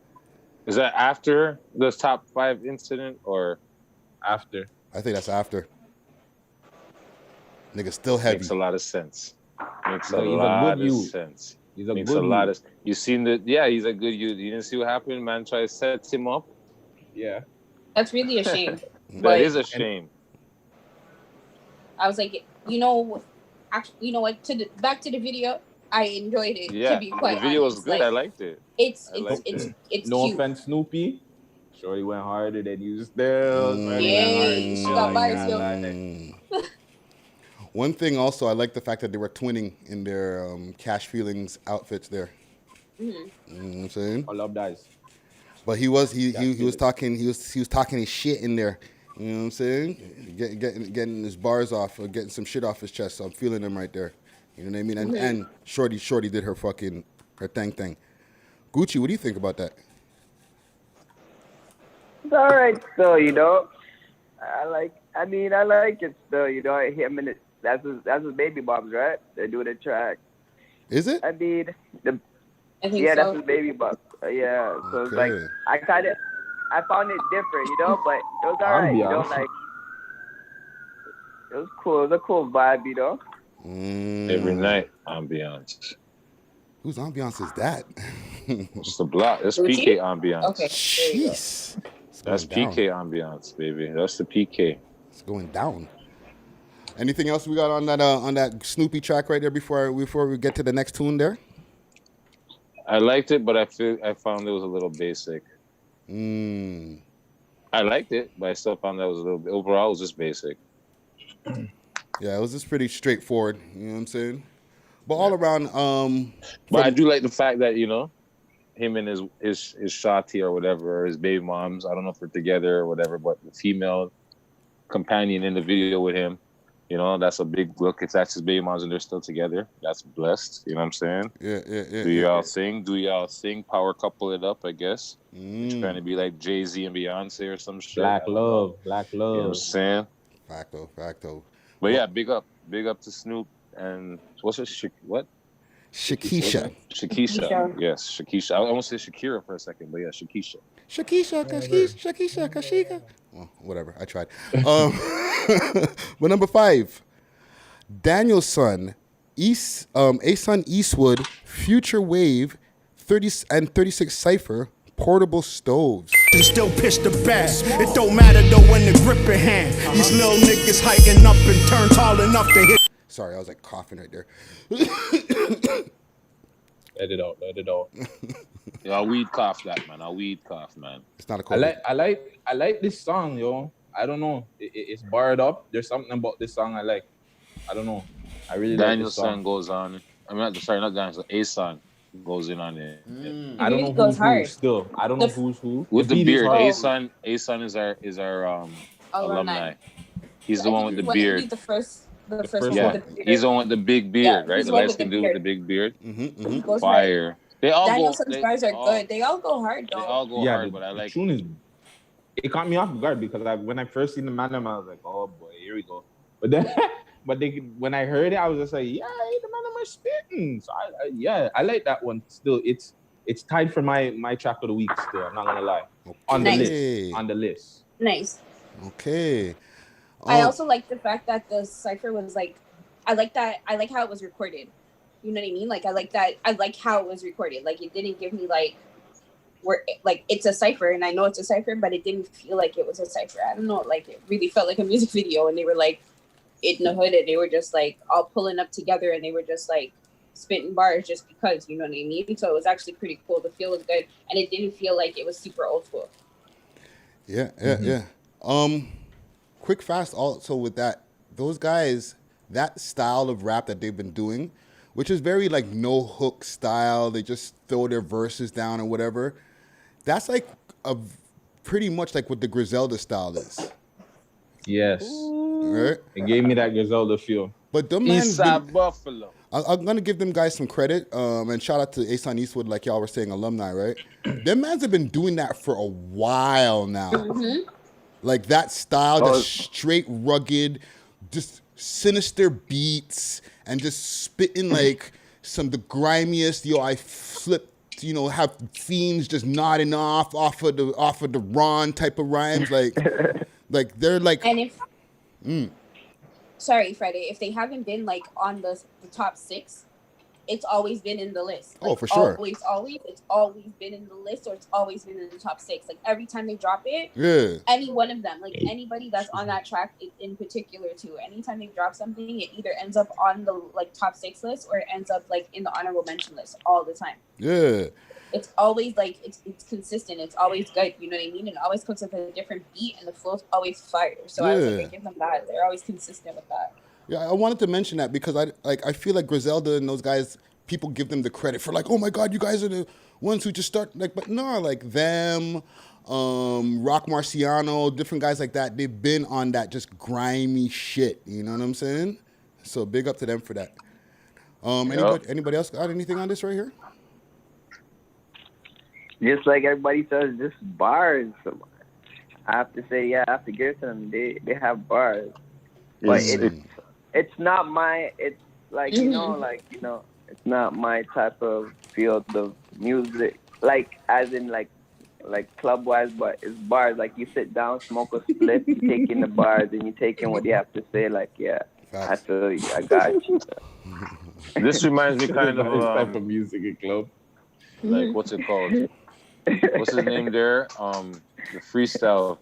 Is that after the top 5 incident or
After.
I think that's after. Nigga still heavy.
makes a lot of sense? Makes
No,
a
he's a
lot
good
of
youth.
sense.
He's a
Makes
good
a lot
youth.
of. You seen the? Yeah, he's a good youth. You didn't see what happened. Man, try to set him up.
Yeah.
That's really a shame.
That
But
is a shame.
I was like, actually, you know what? Back to the video. I enjoyed it.
Yeah,
To be quite
the video was
honest.
good.
Like,
I liked it.
It's
I liked it.
No
cute.
offense, Snoopy. Shorty went harder than you still.
Yeah, she got bars, yo.
One thing also, I like the fact that they were twinning in their Cash Feelings outfits there.
Mm-hmm.
You know what I'm saying?
I love that.
But he was talking his shit in there. You know what I'm saying? Getting his bars off or getting some shit off his chest. So I'm feeling him right there. You know what I mean? And Shorty did her thing. Gucci, what do you think about that?
It's all right, still, you know. I like it still, you know. Him and that's his baby moms, right? They're doing a track.
Is it?
I mean,
I think
yeah,
so.
that's his baby mom. Yeah, so it's like
Okay.
I found it different, you know, but it was all right, you know,
Ambiance.
like it was cool. It was a cool vibe, you know.
Every night, ambiance.
Whose ambiance is that?
It's the block. That's
Gucci?
PK ambiance.
Okay. There you go.
Jeez. It's
That's
going down.
PK ambiance, baby. That's the PK.
It's going down. Anything else we got on that Snoopy track right there before we get to the next tune there?
I liked it, but I found it was a little basic. I liked it, but I still found that it was a little bit. Overall, it was just basic.
Yeah, it was just pretty straightforward. You know what I'm saying? But all around,
But I do like the fact that, you know, him and his shawty or whatever, or his baby moms, I don't know if they're together or whatever, but the female companion in the video with him, you know, that's a big look. If that's his baby moms and they're still together, that's blessed. You know what I'm saying?
yeah.
Do y'all sing? Do y'all sing? Power couple it up, I guess. Trying to be like Jay-Z and Beyonce or some shit.
Black love.
You know what I'm saying?
Facto.
But yeah, big up to Snoop and what's her what?
Shakisha.
Shakisha. Yes, Shakisha. I almost said Shakira for a second, but yeah, Shakisha.
Shakisha. Well, whatever. I tried. But number 5, Daniel's son, Ason Eastwood, Future Wave, 36 Cypher, Portable Stoves.
And still pitch the best. It don't matter though when the grip in hand. These little niggas heighten up and turn tall enough to hit.
Sorry, I was like coughing right there.
Let it out.
Yeah, I'll weed cough that, man.
It's not a
I
COVID.
like this song, yo. I don't know. It's barred up. There's something about this song I like. I don't know. I really like
Daniel's
this song.
son goes on. Not Daniel's son. Ason goes in on it.
I don't know
It goes
who's who
hard.
still. I don't know who's who.
With the
beat is
beard.
hard.
Ason is our alumni. He's the
I
one
think
with the
he
beard.
did the first
first
one
Yeah,
with the beard.
he's the one with the big beard,
Yeah,
right?
he's
The
the one
light
with the
skinned dude with the
beard.
big beard.
He goes hard.
Fire. They all
Danielson's
go.
bars are good. They all go hard
They
though.
all go hard, but I
the
like.
tune is. It caught me off guard because when I first seen the man, I was like, oh boy, here we go. But then, when I heard it, I was just like, yeah, the man am spitting. So I like that one. Still, it's tied for my track of the week. Still, I'm not gonna lie. On the
Nice.
list.
Nice.
Okay.
I also like the fact that the cipher was like, I like how it was recorded. You know what I mean? Like I like how it was recorded. Like it didn't give me like it's a cipher and I know it's a cipher, but it didn't feel like it was a cipher. I don't know, like it really felt like a music video and they were like in the hood and they were just like all pulling up together and they were just like spitting bars just because, you know what I mean? So it was actually pretty cool. The feel was good and it didn't feel like it was super old school.
Yeah. Quick, fast. Also with that, those guys, that style of rap that they've been doing, which is very like no hook style. They just throw their verses down or whatever. That's like a pretty much like what the Griselda style is.
Yes.
Right?
It gave me that Griselda feel.
But them man's
Eastside Buffalo.
I'm gonna give them guys some credit, and shout out to Asan Eastwood, like y'all were saying, alumni, right? Them mans have been doing that for a while now. Like that style, just straight rugged, just sinister beats, and just spitting like the grimiest. I flip, have fiends just nodding off of the Ron type of rhymes, like they're like.
And if sorry, Freddie, if they haven't been like on the top 6, it's always been in the list. Like,
for sure.
Always, it's always been in the list, or it's always been in the top 6. Like every time they drop it, any one of them, like anybody that's on that track in particular too, anytime they drop something, it either ends up on the like top 6 list or it ends up like in the honorable mention list all the time.
Yeah.
It's always like it's consistent. It's always good. You know what I mean? It always comes with a different beat, and the flow's always fire. So I was like, I give them that. They're always consistent with that.
Yeah, I wanted to mention that because I feel like Griselda and those guys, people give them the credit for like, oh my God, you guys are the ones who just start like, but no, like them, Rock Marciano, different guys like that. They've been on that just grimy shit. You know what I'm saying? So big up to them for that. Anybody else got anything on this right here?
Just like everybody says, just bars. I have to say, I have to give it to them. They have bars, but it's not my. It's like it's not my type of field of music. Like as in like club wise, but it's bars. Like you sit down, smoke a split, you take in the bars, and you take in what you have to say. Like I feel you. I got you.
This reminds me kind of
type of music in club.
Like what's it called? What's his name there? The freestyle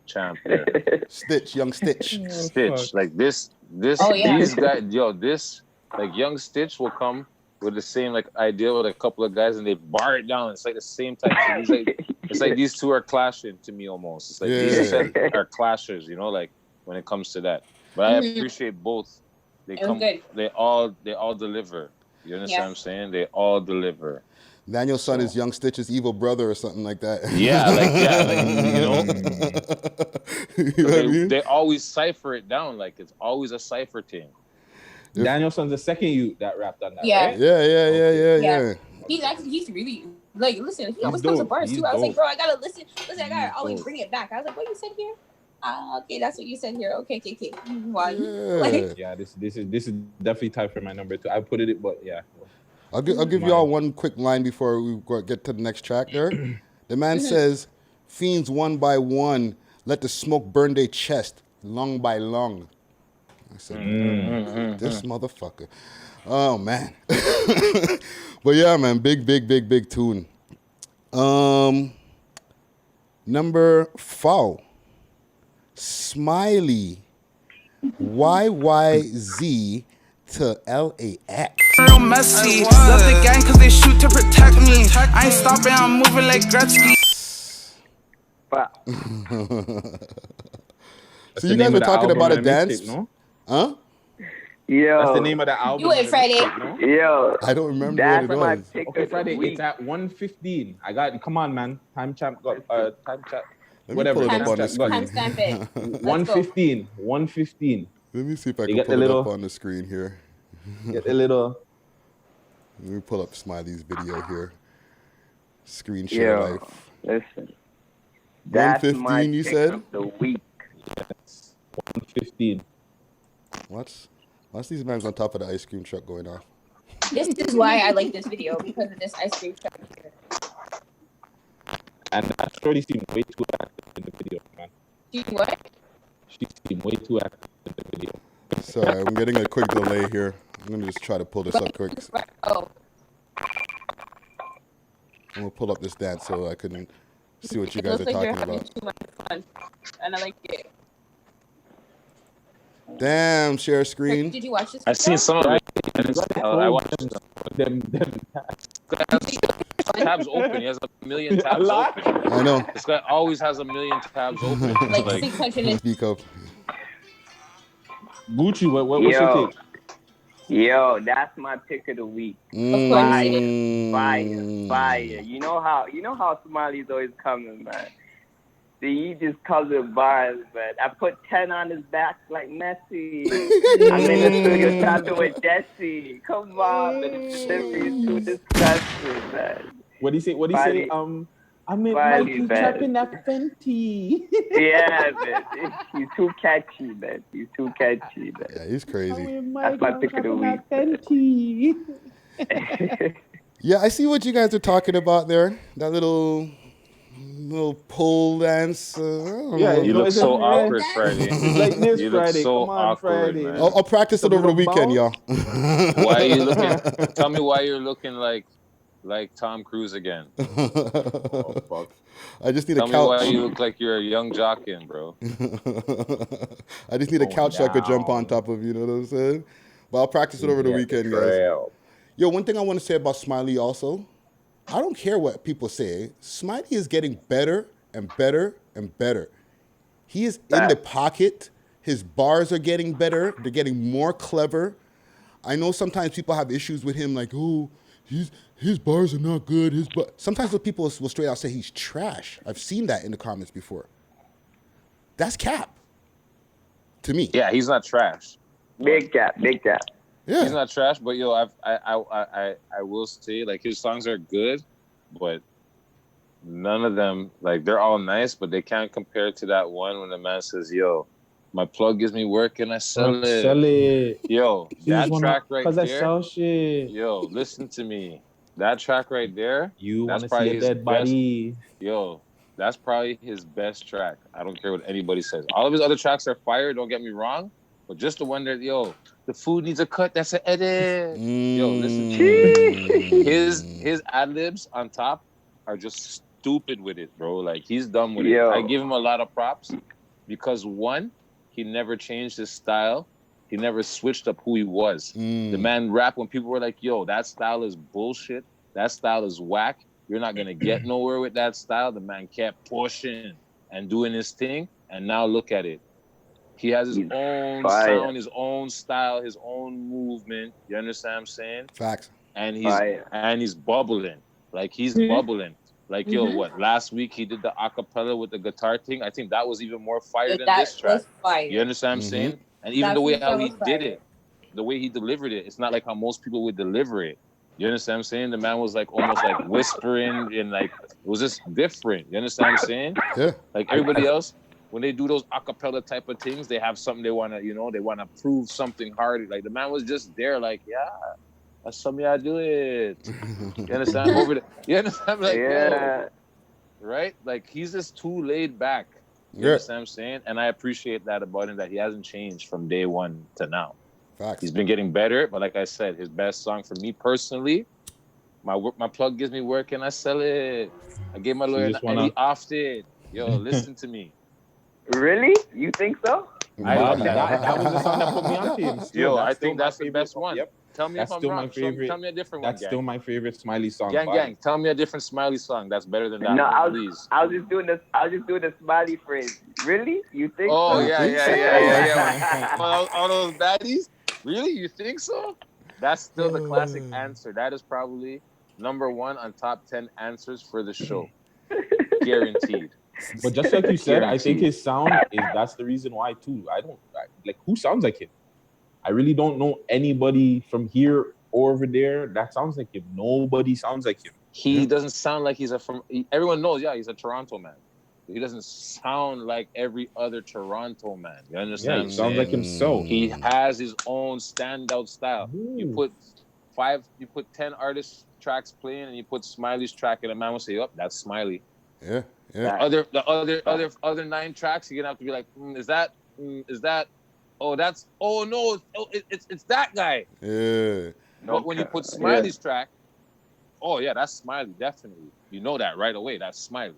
champ there.
Young Stitch.
Stitch. Like this these guys, this like Young Stitch will come with the same like idea with a couple of guys and they bar it down. It's like the same type of it's like these two are clashing to me almost. It's like these are clashers, like when it comes to that. But I appreciate both. They all deliver. You understand what I'm saying? They all deliver.
Daniel's son is Young Stitch's evil brother or something like that.
They always cipher it down. Like it's always a cipher thing.
Daniel's son's the second you that rapped on that,
right?
Yeah.
He's really like, listen, he always comes to bars too. I was like, bro, I gotta listen, I gotta always bring it back. I was like, what you said here? Okay, that's what you said here. Okay.
This is definitely tied for my number 2. I put it, but yeah.
I'll give y'all one quick line before we get to the next track there. The man says, fiends one by one, let the smoke burn their chest, lung by lung. I said, this motherfucker. Oh, man. But yeah, man, big tune. Number 4, Smiley, YYZ to LAX.
Real messy. Love the gang cause they shoot to protect me. I ain't stopping, I'm moving like Guttzy.
So you guys were talking about a dance?
No?
Huh?
Yo.
That's the name of the album.
Do it, Friday.
No?
Yo.
I don't remember what it was.
Okay, Friday, it's at 1:15. Come on, man. Time champ got time chat. Whatever.
Pull it up on the screen.
Timestamp it.
1:15. 1:15.
Let me see if I can pull it up on the screen here.
Get a little.
Let me pull up Smiley's video here. Screen share life.
Listen.
1:15, you said?
Of the week.
Yes. 1:15.
What's these men on top of the ice cream truck going off?
This is why I like this video, because of this ice cream truck here.
And that shorty seemed way too active in the video, man.
She what?
She seemed way too active in the video.
Sorry, I'm getting a quick delay here. I'm going to just try to pull this up quick.
Oh.
I'm going to pull up this dance so I can see what you guys are talking about.
Too much fun, and I like it.
Damn, share screen.
Did you watch this?
I've seen some of it. I watched
them.
Tabs open. He has a million tabs open.
I know.
This guy always has a million tabs open.
Like 600.
Speak up.
Gucci, what was your take?
Yo, that's my pick of the week. Fire. You know how Smiley's always coming, man. He just comes with bars, man. I put 10 on his back like Messi. I'm in the studio talking with Jesse. Come on, man. This is too disgusting, man.
What do you say? I'm in Mikey trapping that Fenty.
Yeah, man. He's too catchy, man.
Yeah, he's crazy.
That's my pick of the week.
Fenty.
Yeah, I see what you guys are talking about there. That little pole dance.
You look so awkward, Friday.
It's like this
you
Friday.
Look so
Come on,
awkward,
Friday.
man.
I'll practice it over the weekend, y'all.
Why are you looking? Tell me why you're looking like Tom Cruise again.
Oh, fuck.
I just need
Tell
a couch.
Tell me why you look like you're a young jockin', bro.
I just need a couch so I could jump on top of, you know what I'm saying? But I'll practice it over the weekend, guys. Yo, one thing I want to say about Smiley also, I don't care what people say. Smiley is getting better and better and better. He is in the pocket. His bars are getting better. They're getting more clever. I know sometimes people have issues with him like, oh, his bars are not good. Sometimes the people will straight out say he's trash. I've seen that in the comments before. That's cap to me.
Yeah, he's not trash.
Big cap.
Yeah,
he's not trash. But yo, I will say like his songs are good, but none of them like they're all nice, but they can't compare to that one when the man says, "Yo, my plug gives me work and I sell it."
Sell it.
Yo, that track right there.
Because I sell shit.
Yo, listen to me. That track right there.
You want to see a dead body.
Yo, that's probably his best track. I don't care what anybody says. All of his other tracks are fire, don't get me wrong. But just the one that, yo, the food needs a cut, that's an edit. Yo, listen to his ad-libs on top are just stupid with it, bro. Like, he's done with it. I give him a lot of props because, one, he never changed his style. He never switched up who he was. The man rapped when people were like, yo, that style is bullshit. That style is whack. You're not going to get nowhere with that style. The man kept pushing and doing his thing. And now look at it. He has his own sound, his own style, his own movement. You understand what I'm saying?
Facts.
And he's bubbling. Like, he's bubbling. Like, yo, what? Last week he did the acapella with the guitar thing. I think that was even more fire than this track. You understand what I'm saying? And even the way how he did it, the way he delivered it, it's not like how most people would deliver it. You understand what I'm saying? The man was like almost like whispering and like, it was just different. You understand what I'm saying?
Yeah.
Like everybody else, when they do those acapella type of things, they have something they want to, you know, they want to prove something hard. Like the man was just there like, yeah, that's something I do it. You understand? You understand? Like, yo, right? Like he's just too laid back. You understand what I'm saying? And I appreciate that about him, that he hasn't changed from day one to now.
Facts.
He's been getting better, but like I said, his best song for me personally, my plug gives me work and I sell it. I gave my lawyer and he offed it. Yo, listen to me.
Really? You think so?
That was the song that put me on to him.
Yo, I think that's the best one. Yep. Tell me
that's
if I'm
still
wrong.
my favorite.
Tell me a different one.
That's still my favorite Smiley song.
Gang. Tell me a different Smiley song that's better than that.
No,
one, please.
I was just doing the Smiley phrase. Really? You think?
Oh
so?
yeah. all those baddies. Really? You think so? That's still the classic answer. That is probably number one on top 10 answers for the show. Guaranteed.
But just like you said, I think his sound that's the reason why too. Who sounds like him? I really don't know anybody from here or over there that sounds like him. Nobody sounds like him.
He doesn't sound like everyone knows, he's a Toronto man. He doesn't sound like every other Toronto man. You understand?
Yeah, he sounds like himself.
He has his own standout style. Ooh. You put 10 artist tracks playing and you put Smiley's track and a man will say, oh, that's Smiley.
Yeah.
The other 9 tracks, you're gonna have to be like, is that? It's that guy.
Yeah.
But when you put Smiley's track, that's Smiley, definitely. You know that right away. That's Smiley.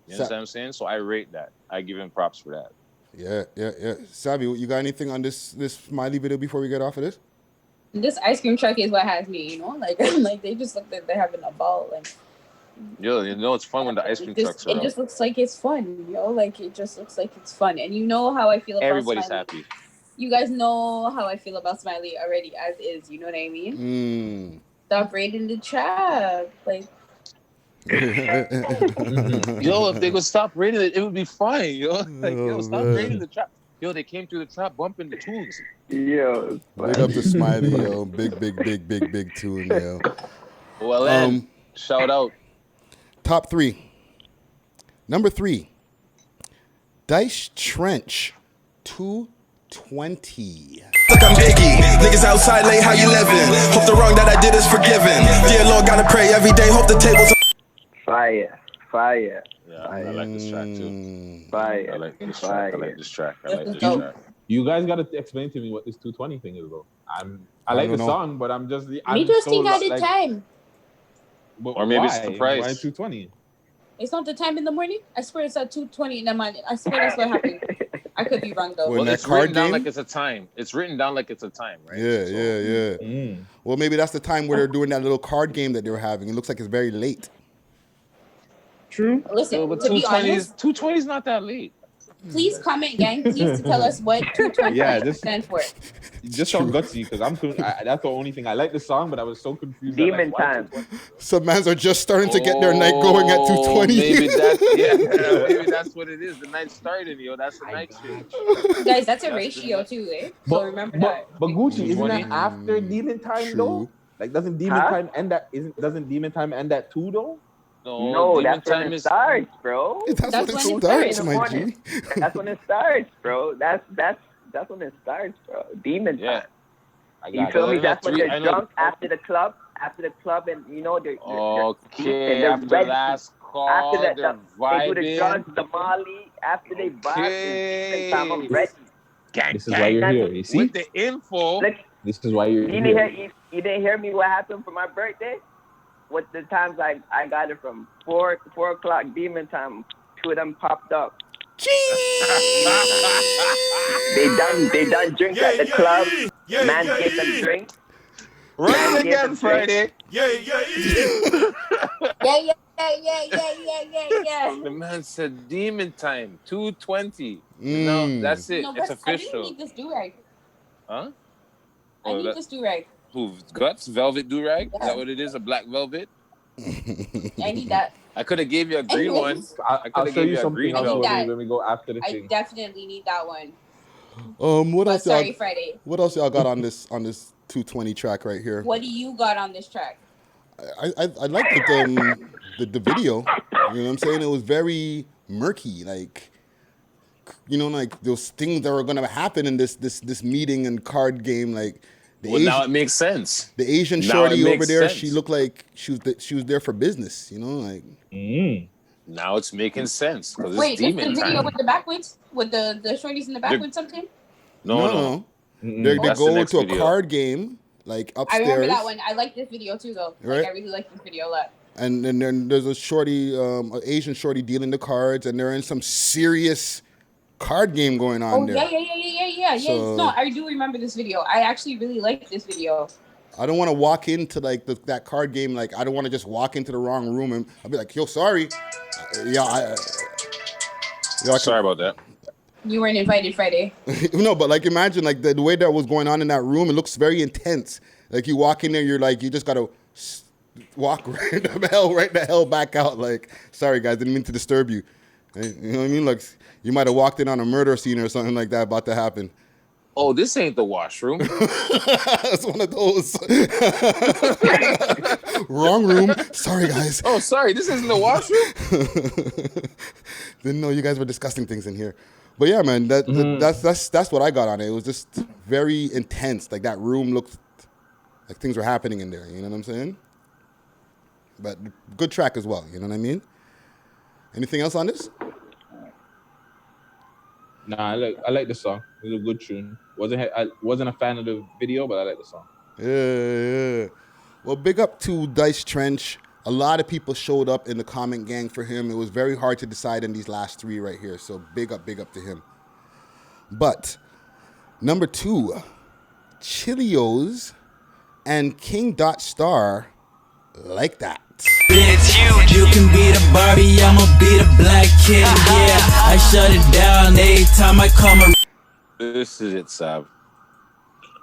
You understand what I'm saying? So I rate that. I give him props for that.
Yeah. Savy, you got anything on this Smiley video before we get off of this?
This ice cream truck is what has me, you know? Like they just look like they're having a ball. Like,
yo, you know it's fun when the ice cream trucks are
It just looks like it's fun, you know? Like, it just looks like it's fun. And you know how I feel about
everybody's
Smiley.
happy.
You guys know how I feel about Smiley already as is. You know what I mean? Stop raiding the trap. Like,
Yo, if they would stop raiding it, it would be fine, yo. Like, yo, stop raiding the trap. Yo, they came through the trap bumping the tunes.
Yo,
Big up to Smiley, yo. Big tune, yo.
Well, then, shout out.
Top 3. Number 3. Dice Trench 220.
Look, I'm Biggie. Niggas outside late, how you living? Hope the wrong that I did is forgiven. Dear Lord, gotta pray every day. Hope the tables.
Fire.
Yeah, I like this track too.
Fire.
I like this track.
You guys gotta explain to me what this 220 thing is, though. I like the song, but I'm just.
me just think at the time.
Or maybe it's the price.
Why 220?
It's not the time in the morning. I swear it's at 2:20 in the morning. I swear that's what happened. I could be wrong though.
Well, it's written down like it's a time. It's written down like it's a time, right?
Yeah. Well, maybe that's the time where they're doing that little card game that they were having. It looks like it's very late.
True. Listen,
but
to be honest,
220 is not that late.
Please comment, gang. Please tell us what 220 stands for.
Just on Guttzy, because that's the only thing. I like the song, but I was so confused.
Demon time.
Some mans are just starting to get their night going at 220.
Maybe that's what it is. The night started, yo. That's the night shift.
Guys, that's a ratio too, eh? So remember that.
But Gucci, isn't that after demon time though? Like, doesn't demon time end at? Doesn't demon time end at 2 though?
No, that's when it starts, bro.
That's when it starts, my G.
That's when it starts, bro. That's when it starts, bro. Demon time. You feel me? That's when they're drunk after the club, and you know they're
after
ready.
last call, they're vibing.
They do the drugs, the Molly. After they vibe, they time I'm ready.
This is why you're here. You see?
With the info.
This is why you're
here. You didn't hear me what happened for my birthday? What the times I got it from 4 o'clock demon time, 2 of them popped up. They done drink at the club. Man get them drink.
Right again, Friday.
Yeah.
The man said demon time, 220. No, that's it.
No,
it's official.
I didn't need this do-rag.
Huh?
I need this do-rag.
Who? Guttz? Velvet do-rag? Yeah. Is that what it is? A black velvet?
I need that.
I could have gave you a green one.
I'll show you something else when we go after the thing.
I definitely need that one.
What else?
Sorry, Friday.
What else y'all got on this 220 track right here?
What do you got on this track?
I like the video. You know what I'm saying? It was very murky, like, you know, like those things that were gonna happen in this meeting and card game, like.
Now it makes sense.
The Asian shorty over there, she looked like she was there for business, you know, like.
Now it's making sense.
Wait, this the video with the backwards, with the shorties in the backwards, something?
No.
They go into a card game, like upstairs.
I remember that one. I like this video too, though.
Right?
Like, I really like this video a lot.
And then there's a shorty, an Asian shorty dealing the cards, and they're in some serious card game going on there.
Yeah. No, I do remember this video. I actually really like this video.
I don't want to walk into like that card game. Like, I don't want to just walk into the wrong room and I'll be like, yo, sorry.
Sorry about that.
You weren't invited Friday.
No, but like, imagine like the way that was going on in that room. It looks very intense. Like, you walk in there, you're like, you just got to walk right the hell back out. Like, sorry guys, didn't mean to disturb you. You know what I mean? Like, you might have walked in on a murder scene or something like that about to happen.
Oh, this ain't the washroom.
It's one of those. Wrong room. Sorry, guys.
Oh, sorry. This isn't the washroom?
Didn't know you guys were discussing things in here. But yeah, man, that's what I got on it. It was just very intense. Like, that room looked like things were happening in there. You know what I'm saying? But good track as well. You know what I mean? Anything else on this?
Nah, I like the song. It was a good tune. I wasn't a fan of the video, but I like the song.
Yeah. Well, big up to Dice Trench. A lot of people showed up in the comment gang for him. It was very hard to decide in these last 3 right here. So big up to him. But number 2, Chilios and King Star, Like That.
Bitch, you can be the Barbie, I'ma be the black kid, yeah. I shut it down every time I come around.
This is it, Sav.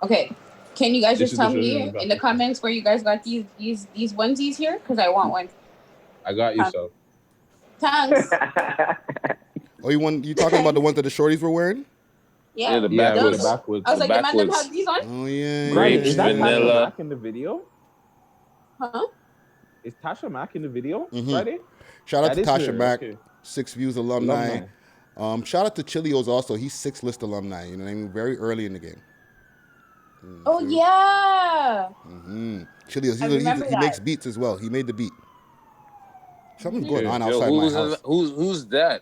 Okay. Can you guys
This
just
is
tell
the
me
version
in the comments where you guys got these onesies here? Because I want one.
I got you, so.
Thanks.
Oh, you talking about the ones that the shorties were wearing?
Yeah,
the
Yeah, with
backwards.
the backwards.
I was
The
like, the man them
backwards.
have these on?
Oh yeah.
Grapes,
Is that
vanilla.
Tasha Mack in the video?
Huh?
Is Tasha Mack in the video?
Mhm.
Friday?
Shout out
That
to
is
Tasha
her,
Mack,
okay.
6 Views alumni. Shout out to Chilios also. He's 6 List alumni. You know what I mean? Very early in the game.
Oh yeah.
Chilios.
I remember
He makes
that.
beats as well. He made the beat. Something's going on
Yo,
outside my house.
who's that?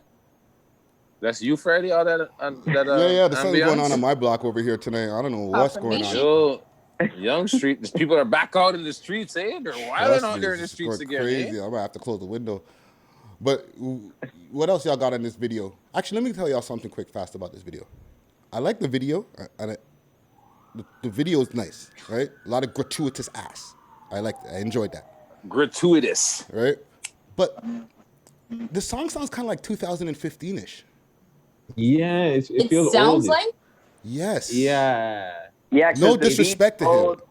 That's you, Freddie? All that
Yeah. There's something going on
ambiance?
my block over here tonight. I don't know what's going on.
Yo, Young Street. These people are back out in the streets, eh? They're wilding out there in the
It's
streets
going
again,
crazy.
eh?
I'm gonna have to close the window. But what else y'all got in this video? Actually, let me tell y'all something quick, fast about this video. I like the video, and the video is nice, right? A lot of gratuitous ass. I enjoyed that.
Gratuitous.
Right? But the song sounds kind of like 2015-ish.
Yeah, it feels
sounds
old.
like?
Yes.
Yeah.
Yeah.
No disrespect to him.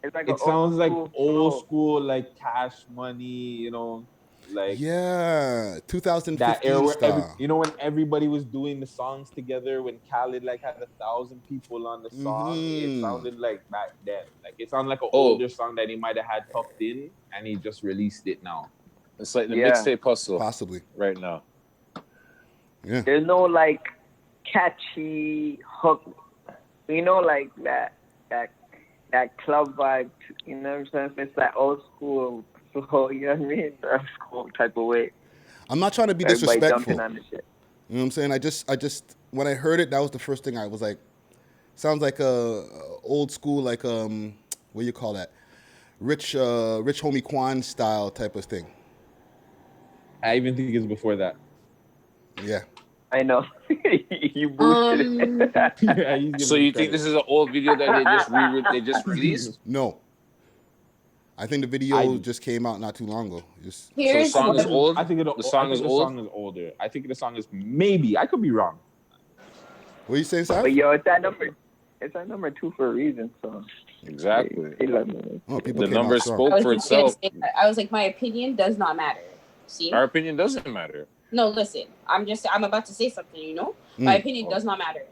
It's like
It sounds like old school, like Cash Money, you know, like
yeah, 2015
that era where
style.
when everybody was doing the songs together, when Khaled like had 1,000 people on the song, it sounded like back then. Like it sounded like an older song that he might have had tucked in, and he just released it now.
It's like the mixtape hustle.
Possibly.
Right now.
Yeah.
There's no like catchy hook, like that club vibe. You know what I'm saying? It's that old school flow. You know what I mean? Old school type of way.
I'm not trying to be
Everybody
disrespectful.
jumping on the shit.
You know what I'm saying? I just when I heard it, that was the first thing I was like, sounds like a old school, like what do you call that? Rich homie Quan style type of thing.
I even think it's before that.
Yeah.
I know. You boosted it.
So you think this is an old video that they just released?
No. I think the video just came out not too long ago.
So the song is old?
I think
the song is old?
The song is older. I think the song is maybe. I could be wrong.
What are you saying, Sam?
But yo, it's that number 2 for a reason. So
exactly.
The
number spoke for itself.
I was like, my opinion does not matter. See?
Our opinion doesn't matter.
No, listen. I'm about to say something, My opinion does not matter.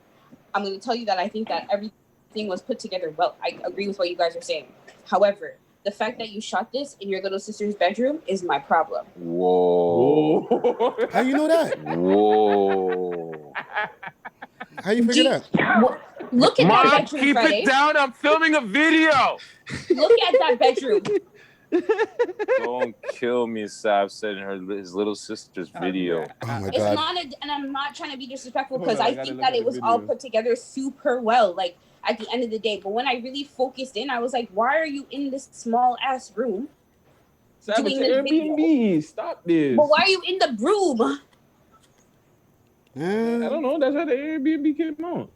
I'm going to tell you that I think that everything was put together well. I agree with what you guys are saying. However, the fact that you shot this in your little sister's bedroom is my problem.
Whoa.
How you know that?
Whoa.
How you figure that?
Look at
Mom,
that bedroom,
keep
Friday.
it down. I'm filming a video.
Look at that bedroom.
Don't kill me, Sav said in his little sister's video.
Oh my
It's
God.
not, and I'm not trying to be disrespectful because
Hold on, I
I
gotta
think
look
that
at
it
the
was all
video.
put together super well. Like at the end of the day, but when I really focused in, I was like, "Why are you in this small ass room
Sam, it's
doing this video?
Airbnb. Stop this.
But why are you in the room?"
I don't know. That's how the Airbnb came out.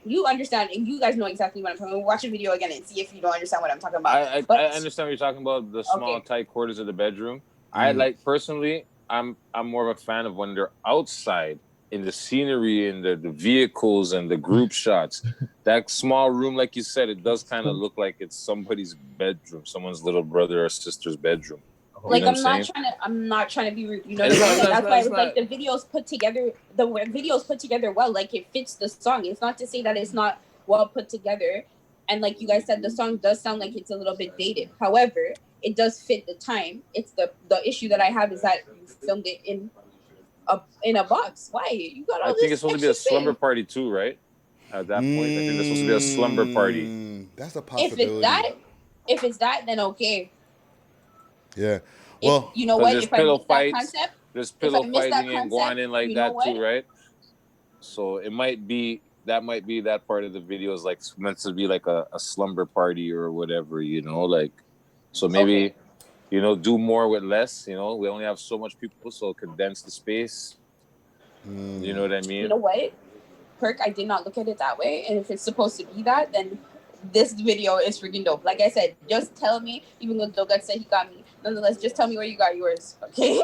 You understand, and you guys know exactly what I'm talking about. Watch the video again and see if you don't understand what I'm talking about.
I understand what you're talking about, the small,
Okay.
tight quarters of the bedroom. I like, personally, I'm more of a fan of when they're outside in the scenery and the vehicles and the group shots. That small room, like you said, it does kind of look like it's somebody's bedroom, someone's little brother or sister's bedroom.
Like
You know what
I'm not trying to be rude. You know,
It's
what I mean?
not-
That's why I
it's
was like the videos put together. The videos put together well. Like it fits the song. It's not to say that it's not well put together. And like you guys said, the song does sound like it's a little bit dated. However, it does fit the time. It's the issue that I have is that you filmed it in a box. Why? You got all
I
this
think it's supposed to be a
extra
slumber
space.
party too, right? At that point, I think it's supposed to be a slumber party.
That's a
If
possibility.
it's that, then okay.
Yeah. Well,
You know
So
what?
there's
If I
pillow
miss that
fights.
concept,
There's
if I
pillow
miss that
fighting and going
concept,
in like
you know
that
what?
too, right? So it might be that part of the video is like meant to be like a slumber party or whatever, like. So maybe, do more with less. We only have so much people, so condense the space. You know what I mean?
You know what? Perk, I did not look at it that way. And if it's supposed to be that, then this video is freaking dope. Like I said, just tell me, even though Guttz said he got me, nonetheless, just tell me where you got yours, okay?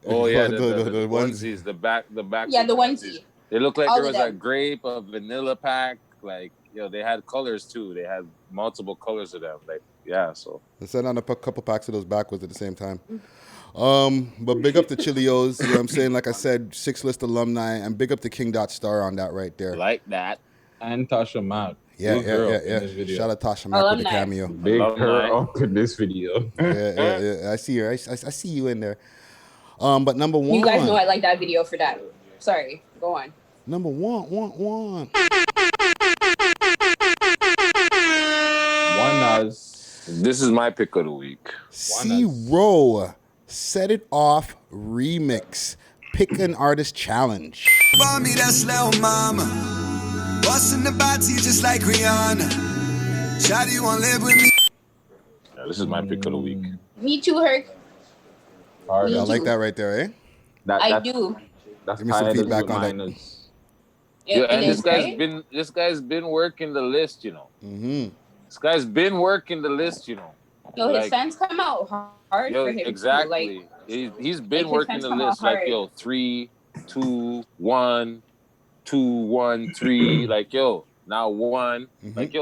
Oh yeah,
The
the
onesies.
onesies, the back.
Yeah, the onesie.
It looked like
All
there
of
was a
them.
grape, a vanilla pack. Like, they had colors too. They had multiple colors of them. Like, yeah, so.
I sent on a couple packs of those backwards at the same time. But big up to Chilios, you know what I'm saying? Like I said, 6 List alumni, and big up to King Dot Star on that right there.
Like that.
And Tasha Mack.
Yeah.
In this video.
Shout out Tasha Mack with the cameo.
Big her up in this video.
yeah. I see her. I see you in there. But number one.
You guys know I like that video for that. Sorry, go on.
Number one.
This is my pick of the week.
C-Row, Set It Off remix. Pick an artist challenge.
For me, that's Lil Mama. Bustin' the body just like Rihanna. Shawty wanna live with me.
Yeah, this is my pick of the week.
Me too, Herc.
I like that right there, eh?
I do.
That's
Give me some feedback on that.
Yeah, and this guy's been working the list, you know.
Mm-hmm.
This guy's been working the list, you know.
Yo, his fans come out hard for him.
Exactly.
Like,
he's been
his
working
fans
the
come out
list. Like,
hard.
3, 2, 1, 2, 1, 3. Like, now 1.
Mm-hmm.
Like,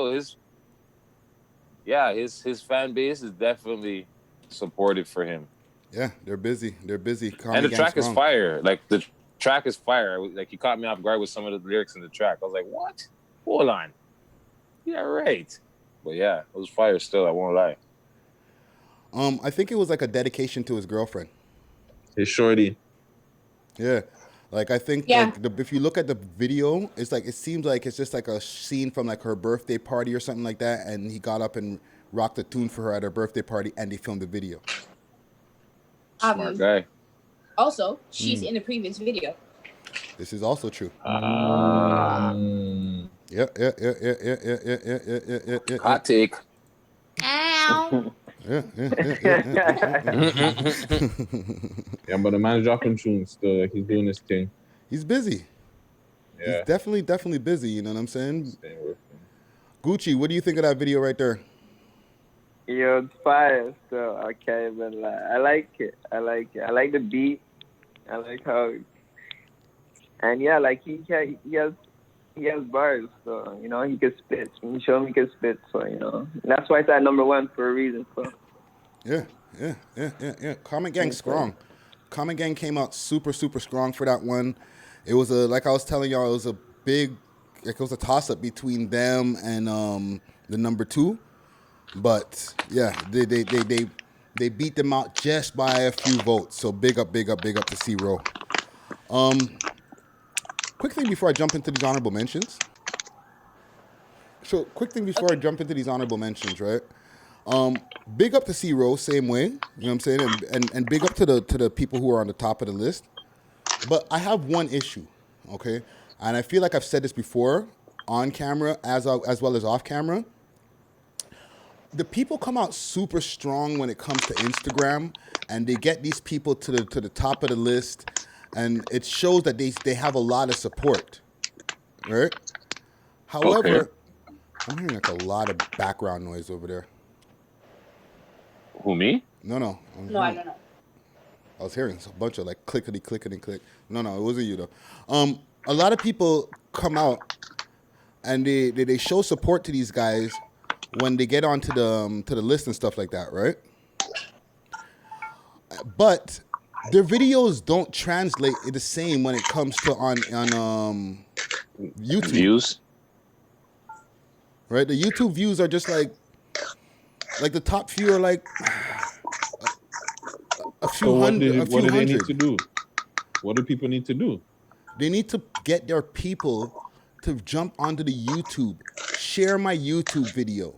his fan base is definitely supportive for him.
Yeah, they're busy.
And the track is fire. Like, the track is fire. Like, he caught me off guard with some of the lyrics in the track. I was like, what? Hold on. Yeah, right. But yeah, it was fire still, I won't lie.
I think it was like a dedication to his girlfriend.
His shorty.
Yeah. Like, I think if you look at the video, it's like, it seems like it's just like a scene from like her birthday party or something like that. And he got up and rocked a tune for her at her birthday party and they filmed the video.
Smart guy.
Also, she's in the previous video.
This is also true. Yeah.
Hot take.
Ow.
Yeah.
Yeah, but the man's dropping tunes still. Like, he's doing his thing.
He's busy.
Yeah.
He's definitely busy. You know what I'm saying? Gucci, what do you think of that video right there?
Yo, it's fire. So okay, but I like it. I like the beat. I like how, and yeah, like he has bars. So he can spit. He showed me he can spit. So that's why it's at number 1 for a reason. So
Yeah. Comment Gang strong. Comment Gang came out super strong for that one. It was like I was telling y'all, it was a toss up between them and the number 2. But yeah, they beat them out just by a few votes. So big up to C-Row. Quick thing before I jump into these honorable mentions. Right? Big up to C-Row, same way. You know what I'm saying? And big up to the people who are on the top of the list. But I have one issue, okay? And I feel like I've said this before on camera as well as off camera. The people come out super strong when it comes to Instagram, and they get these people to the top of the list, and it shows that they have a lot of support, right? However, I'm hearing like a lot of background noise over there.
Who, me?
No.
No, I don't know.
I was hearing a bunch of like clickety click. No, it wasn't you though. A lot of people come out and they show support to these guys when they get onto the list and stuff like that, right? But their videos don't translate the same when it comes to on YouTube.
Views?
Right? The YouTube views are just like the top few are like a few hundred.
What do they need to do? What do people need to do?
They need to get their people to jump onto the YouTube. Share my YouTube video.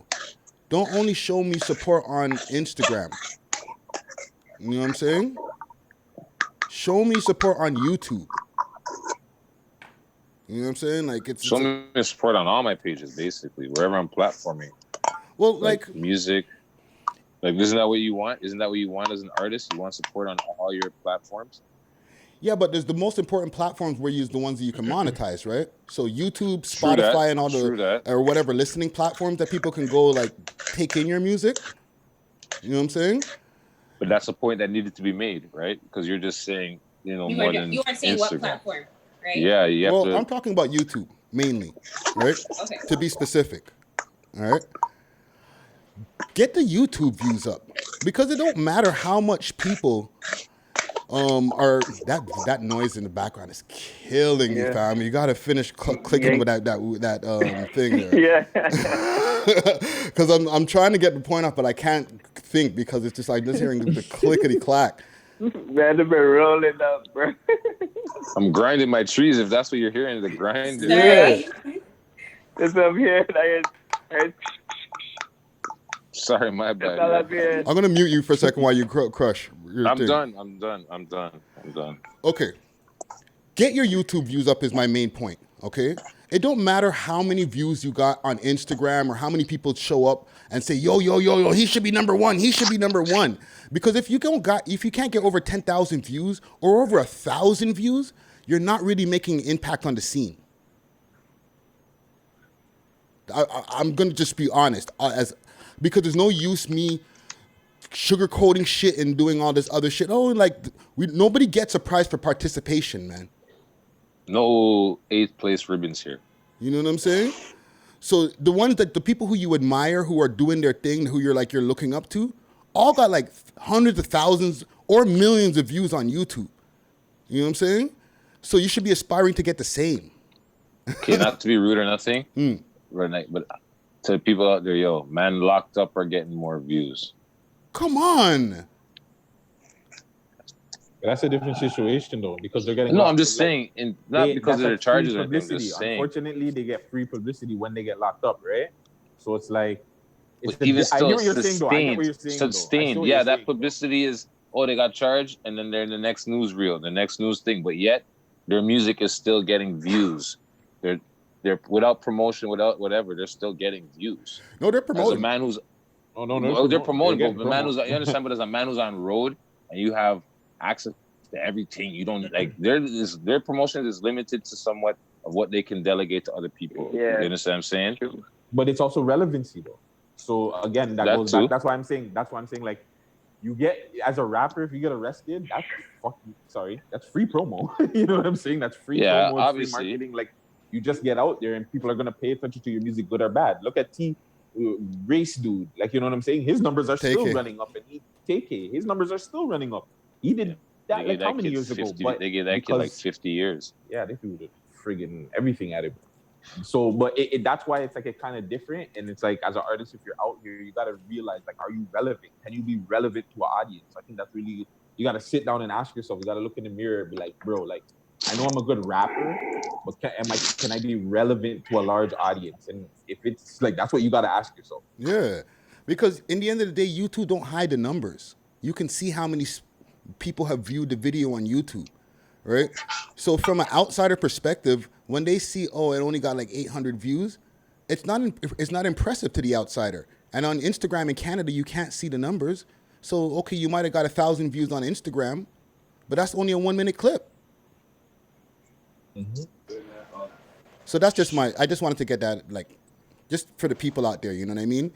Don't only show me support on Instagram. You know what I'm saying? Show me support on YouTube. You know what I'm saying? Like
show me support on all my pages, basically, wherever I'm platforming.
Well, like
music. Like, isn't that what you want? Isn't that what you want as an artist? You want support on all your platforms?
Yeah, but there's the most important platforms where you use the ones that you can monetize, right? So YouTube, Spotify, and all the or whatever listening platforms that people can go like take in your music. You know what I'm saying?
But that's a point that needed to be made, right? Because you're just saying, more than
you weren't saying
Instagram.
what platform. right?
Yeah, you have to.
I'm talking about YouTube mainly, right?
Okay.
To be specific, all right? Get the YouTube views up because it don't matter how much people are. That noise in the background is killing me, fam. You gotta finish clicking with that thing there.
Yeah.
Because I'm trying to get the point off, but I can't think because it's just like just hearing the clickety clack.
Man, they've been rolling up, bro.
I'm grinding my trees. If that's what you're hearing, the grind.
Yeah.
It's up here.
Sorry, my bad.
I'm gonna mute you for a second while you crush.
I'm done.
Okay. Get your YouTube views up is my main point. Okay. It don't matter how many views you got on Instagram or how many people show up and say, yo, he should be number one. He should be number one. Because if you can't get over 10,000 views or over 1,000 views, you're not really making an impact on the scene. I'm gonna just be honest, because there's no use me sugarcoating shit and doing all this other shit. Nobody gets a prize for participation, man.
No 8th place ribbons here.
You know what I'm saying? So the ones that the people who you admire, who are doing their thing, who you're looking up to, all got like hundreds of thousands or millions of views on YouTube. You know what I'm saying? So you should be aspiring to get the same.
Okay, not to be rude or nothing, but to people out there, yo, man locked up are getting more views.
Come on.
That's a different situation though, because they're getting.
No, I'm just saying, because of their charges or anything.
Publicity. Unfortunately, they get free publicity when they get locked up, right? So it's like,
even still,
I get what you're saying, though. I get what you're saying,
sustained. Yeah, that publicity is, they got charged, and then they're in the next newsreel, the next news thing. But yet, their music is still getting views. They're without promotion, without whatever, they're still getting views.
No, they're promoting.
As a man who's, they're promoting. But the man who's, you understand? But as a man who's on road, and you have access to everything, you don't their promotion is limited to somewhat of what they can delegate to other people.
Yeah.
You understand what I'm saying?
But it's also relevancy though. So again, that goes back. That's why I'm saying like, you get, as a rapper, if you get arrested, that's free promo. You know what I'm saying? That's free promo,
obviously.
Free marketing. Like, you just get out there and people are gonna pay attention to your music, good or bad. Look at Race Dude, like, you know what I'm saying? His numbers are still running up, and his numbers are still running up. He did that like how many years ago? But
they gave that kid like 50 years.
Yeah, they threw the friggin' everything at him. So, but that's why it's like a kind of different. And it's like, as an artist, if you're out here, you got to realize, like, are you relevant? Can you be relevant to an audience? I think that's really, you got to sit down and ask yourself. You got to look in the mirror and be like, bro, like, I know I'm a good rapper, but can I be relevant to a large audience? And if it's like, that's what you got to ask yourself.
Yeah, because in the end of the day, YouTube don't hide the numbers. You can see how many people have viewed the video on YouTube, right? So from an outsider perspective, when they see, it only got like 800 views, it's not impressive to the outsider. And on Instagram in Canada, you can't see the numbers. So, okay, you might have got 1,000 views on Instagram, but that's only a 1-minute clip. Mm-hmm. So that's just I just wanted to get that, like, just for the people out there, you know what I mean?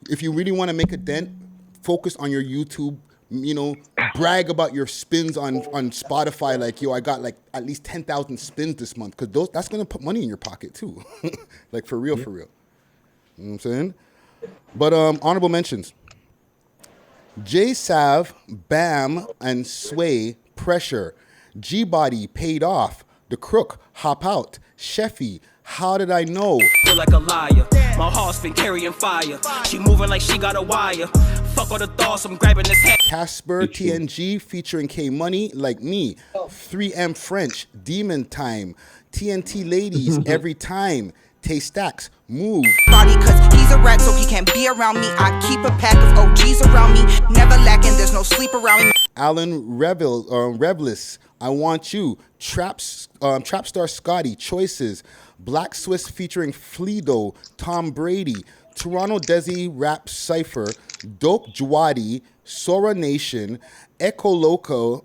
If you really want to make a dent, focus on your YouTube, brag about your spins on Spotify. Like, I got like at least 10,000 spins this month, because that's going to put money in your pocket too. Like, for real, for real. You know what I'm saying? But honorable mentions. J Sav, Bam, and Sway, Pressure. G-Body, Paid Off. The Crook, Hop Out. Sheffy, How Did I Know?
Feel like a liar. My heart's been carrying fire. She moving like she got a wire. Fuck all the thoughts, I'm grabbing this head.
Casper, TNG, featuring K Money, Like Me. 3M French, Demon Time. TNT Ladies, Every Time. Tay Stacks, Move.
Body, cause he's a rat, so he can't be around me. I keep a pack of OGs around me. Never lacking, there's no sleep around me.
Alan Revlis, I Want You. Trapstar Scotty, Choices. Black Swiss featuring Fleedo, Tom Brady. Toronto Desi Rap Cypher, Dope Jawadi, Sora Nation, Echo Laka,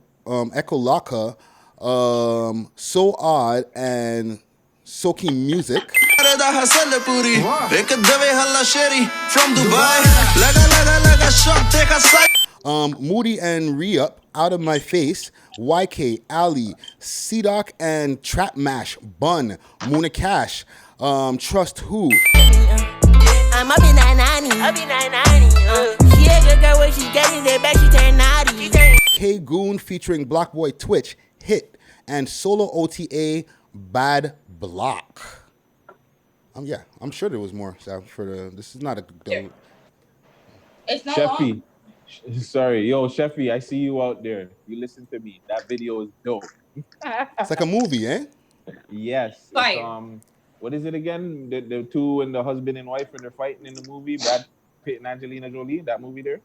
So Odd, and Soaking Music. Moody and Re-Up, Out of My Face, YK, Ali, C-Doc and Trap Mash, Bun, Muna Cash, Trust Who.
I'm up in that 90. She a good girl when she getting it back, she turn naughty.
K Goon featuring Black Boy Twitch, Hit, and solo OTA, Bad Block. Yeah, I'm sure there was more. This is not a go.
It's not
Sheffy. Sorry, yo, Sheffy, I see you out there. You listen to me. That video is dope.
It's like a movie, eh?
Yes. What is it again? The two and the husband and wife and they're fighting in the movie. Brad Pitt and Angelina Jolie. That movie there.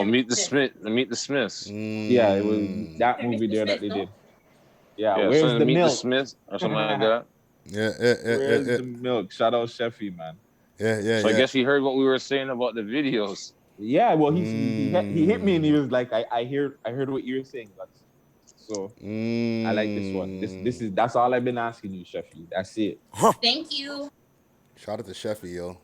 Meet the Smiths.
Yeah, it was that movie there that they did. Yeah, where's the
Meet
milk?
the Smiths or something like that.
Where's the milk? Shout out Sheffy, man.
So I guess he heard what we were saying about the videos.
Yeah, well, he hit me and he was like, I heard what you were saying, Guttz. So I like this one. That's all I've been asking you, Sheffy. That's it.
Thank you.
Shout out to Sheffy, yo.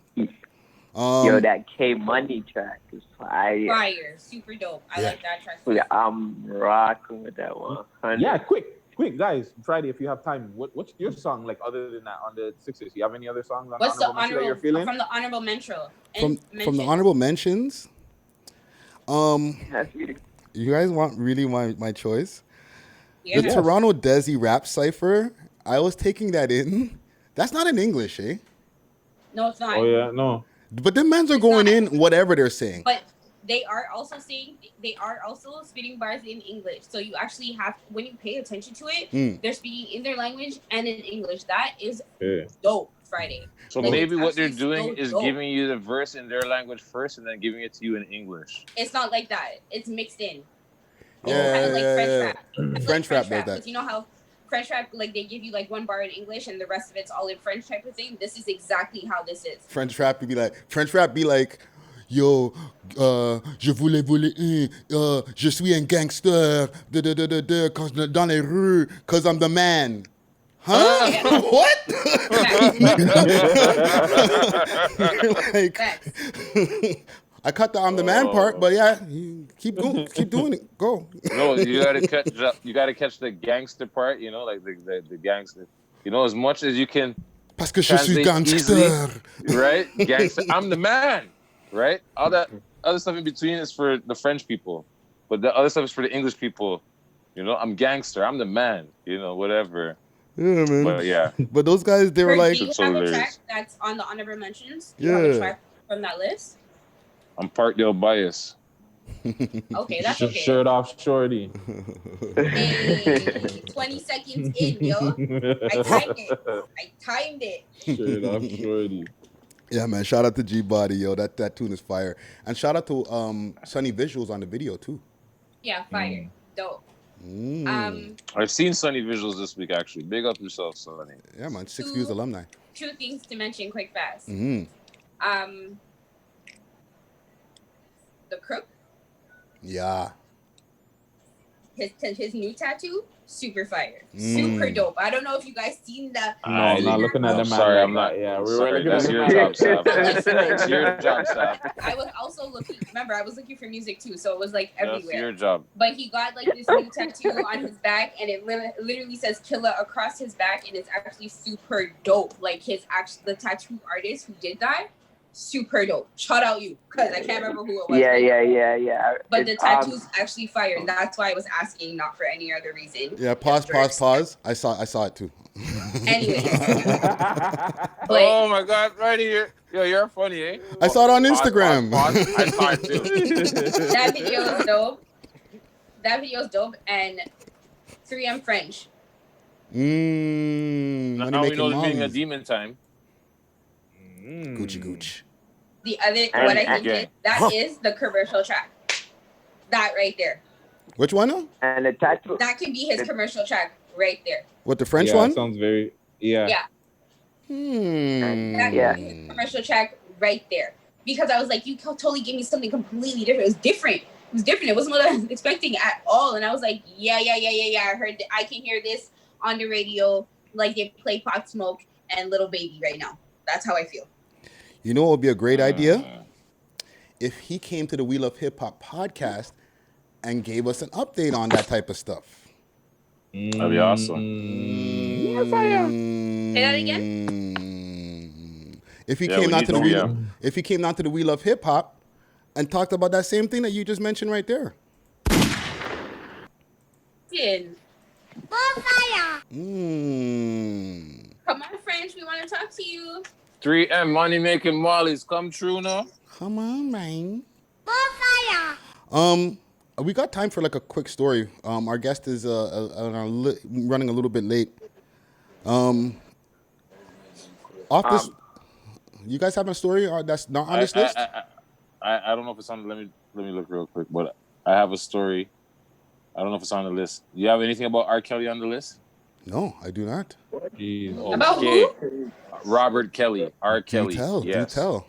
Yo, that K Money track is fire.
Fire, super dope. I like that track.
Yeah, I'm rocking with that one.
Yeah, quick, guys. Friday, if you have time, what's your song like other than that on the Sixers? You have any other songs on
What's the
that you're
honorable
feeling?
from the honorable mention?
From the honorable mentions? You guys want my choice?
Yeah.
The Toronto Desi rap cipher. I was taking that in. That's not in English, eh?
No, it's not.
Oh yeah, no.
But the men's are going in whatever they're saying.
But they are also spitting bars in English. So you actually have, when you pay attention to it, they're speaking in their language and in English. That is dope, Friday.
So maybe what they're doing is giving you the verse in their language first and then giving it to you in English.
It's not like that. It's mixed in.
French rap does that.
You know how French rap, like they give you like one bar in English and the rest of it's all in French type of thing? This is exactly how this is.
French rap be like, yo, je voulais voler je suis un gangster, dans les rues, cause I'm the man. Huh? What? I cut the I'm the man part, but yeah, keep doing it. Go.
No, you gotta catch the gangster part, you know, like the gangster. You know, as much as you can.
Parce que je suis gangster.
Easily, right? Gangster. I'm the man. Right? All that other stuff in between is for the French people. But the other stuff is for the English people. You know, I'm gangster. I'm the man. You know, whatever.
Yeah, man.
But yeah.
But those guys, they were like.
Do you have a track that's on the honorable mentions? Do you have a track from that list?
I'm Parkdale bias.
Okay, that's okay.
Shirt off, shorty.
Hey, 20 seconds in, yo. I timed it.
Shirt off, shorty.
Yeah, man. Shout out to G Body, yo. That tune is fire. And shout out to Sunny Visuals on the video too.
Yeah, fire. Dope.
I've seen Sunny Visuals this week actually. Big up yourself, Sunny.
Yeah, man. 6 Views alumni.
Two things to mention quick fast. The Crook.
Yeah.
His new tattoo, super fire, super dope. I don't know if you guys seen that.
No, I'm not looking at them.
Sorry, I'm not.
Yeah,
sorry, that's your job, Sav. That's your job, Sav.
I was also looking. Remember, I was looking for music too, so it was like everywhere.
That's your job.
But he got like this new tattoo on his back, and it literally says "Killer" across his back, and it's actually super dope. Like the tattoo artist who did that. Super dope. Shout out you, because I can't remember who it was.
Yeah.
But the tattoo's actually fire, and that's why I was asking, not for any other reason.
Yeah, pause. I saw it too.
Anyways.
Oh my God, right here. Yo, you're funny, eh?
I saw it on Instagram.
Pause. I saw it too.
That video is dope. That video is dope, and 3M French.
Now we know it's being a demon time.
Gucci.
The other, what I think is, that is the commercial track. That right there.
Which one? No?
And the tattoo.
That can be his commercial track right there.
What, the French one?
Sounds very, yeah.
That can be his commercial track right there. Because I was like, you totally gave me something completely different. It was different. It wasn't what I was expecting at all. And I was like, yeah. I heard, I can hear this on the radio. Like they play Pop Smoke and Little Baby right now. That's how I feel.
You know what would be a great idea? if he came to the We Love Hip Hop podcast and gave us an update on that type of stuff.
That'd be awesome.
Say that again.
If he came down to the We Love Hip Hop and talked about that same thing that you just mentioned right there.
Come on, French. We want to talk to you.
3M money making Molly's come true now.
Come on, man. We got time for like a quick story. Our guest is running a little bit late. You guys have a story that's not on this list?
I don't know if it's on. Let me look real quick. But I have a story. I don't know if it's on the list. Do you have anything about R. Kelly on the list?
No, I do not.
About who?
Robert Kelly. R. Kelly.
Do tell.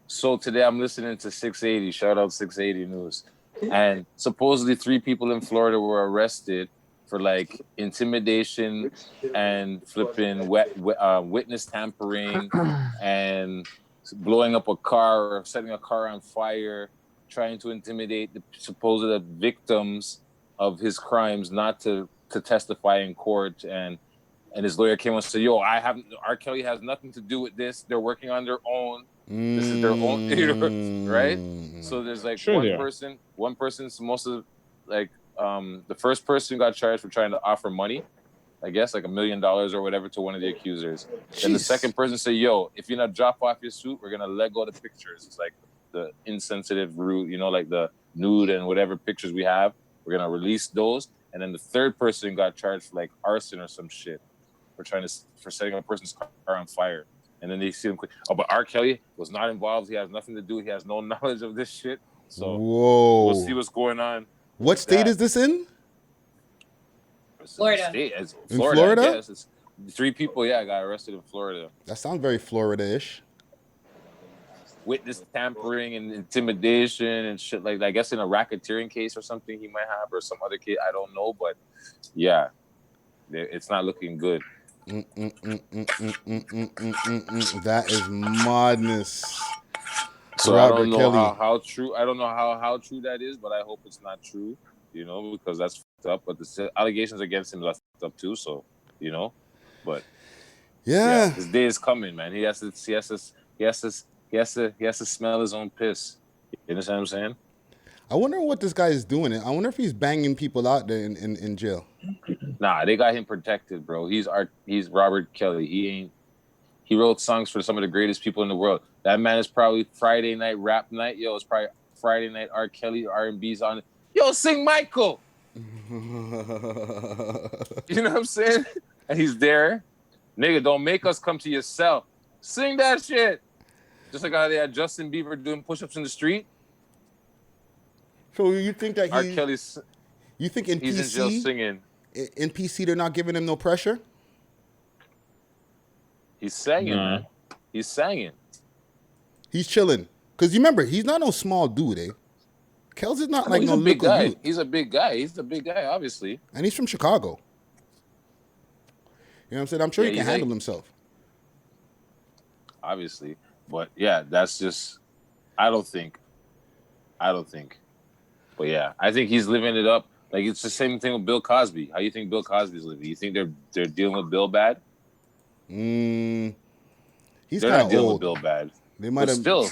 So today I'm listening to 680. Shout out 680 News. And supposedly 3 people in Florida were arrested for like intimidation and flipping witness tampering and blowing up a car or setting a car on fire, trying to intimidate the supposed victims of his crimes not to testify in court. And his lawyer came and said, "Yo, R. Kelly has nothing to do with this. They're working on their own. This is their own theater," right? So there's like one person, most of like the first person got charged for trying to offer money, I guess like $1 million or whatever to one of the accusers. Then the second person said, "Yo, if you're not drop off your suit, we're gonna let go of the pictures." It's like the insensitive route, like the nude and whatever pictures we have, we're gonna release those. And then the third person got charged for like arson or some shit for setting a person's car on fire. And then they see him quick. Oh, but R. Kelly was not involved. He has nothing to do. He has no knowledge of this shit. So we'll see what's going on.
What state is this in?
Florida.
In Florida?
Yes, it's 3 people, got arrested in Florida.
That sounds very Florida-ish.
Witness tampering and intimidation and shit like that. I guess in a racketeering case or something he might have, or some other case. I don't know, but yeah, it's not looking good.
That is madness.
So Robert I don't know how true. I don't know how true that is, but I hope it's not true. Because that's fucked up. But the allegations against him are fucked up too. So but
yeah,
his day is coming, man. He has to smell his own piss. You understand what I'm saying?
I wonder what this guy is doing. I wonder if he's banging people out there in jail.
Nah, they got him protected, bro. He's Robert Kelly. He wrote songs for some of the greatest people in the world. That man is probably Friday night rap night. Yo, it's probably Friday night R. Kelly R&B's on. Yo, sing Michael. You know what I'm saying? And he's there. Nigga, don't make us come to your cell. Sing that shit. Just like how they had Justin Bieber doing push-ups in the street.
So you think that
R. Kelly's?
You think in
he's
PC,
in jail singing?
In PC, they're not giving him no pressure.
He's singing, man. He's singing.
He's chilling. Cause you remember, he's not no small dude, eh? Kel's is not like
he's
no
a big
little
guy.
dude.
He's a big guy. He's the big guy, obviously.
And he's from Chicago. You know what I'm saying? I'm sure he can handle himself.
Obviously. But yeah, that's just I don't think. But yeah, I think he's living it up. Like it's the same thing with Bill Cosby. How you think Bill Cosby's living? You think they're dealing with Bill bad?
He's
they're not dealing with Bill bad.
They might have
still.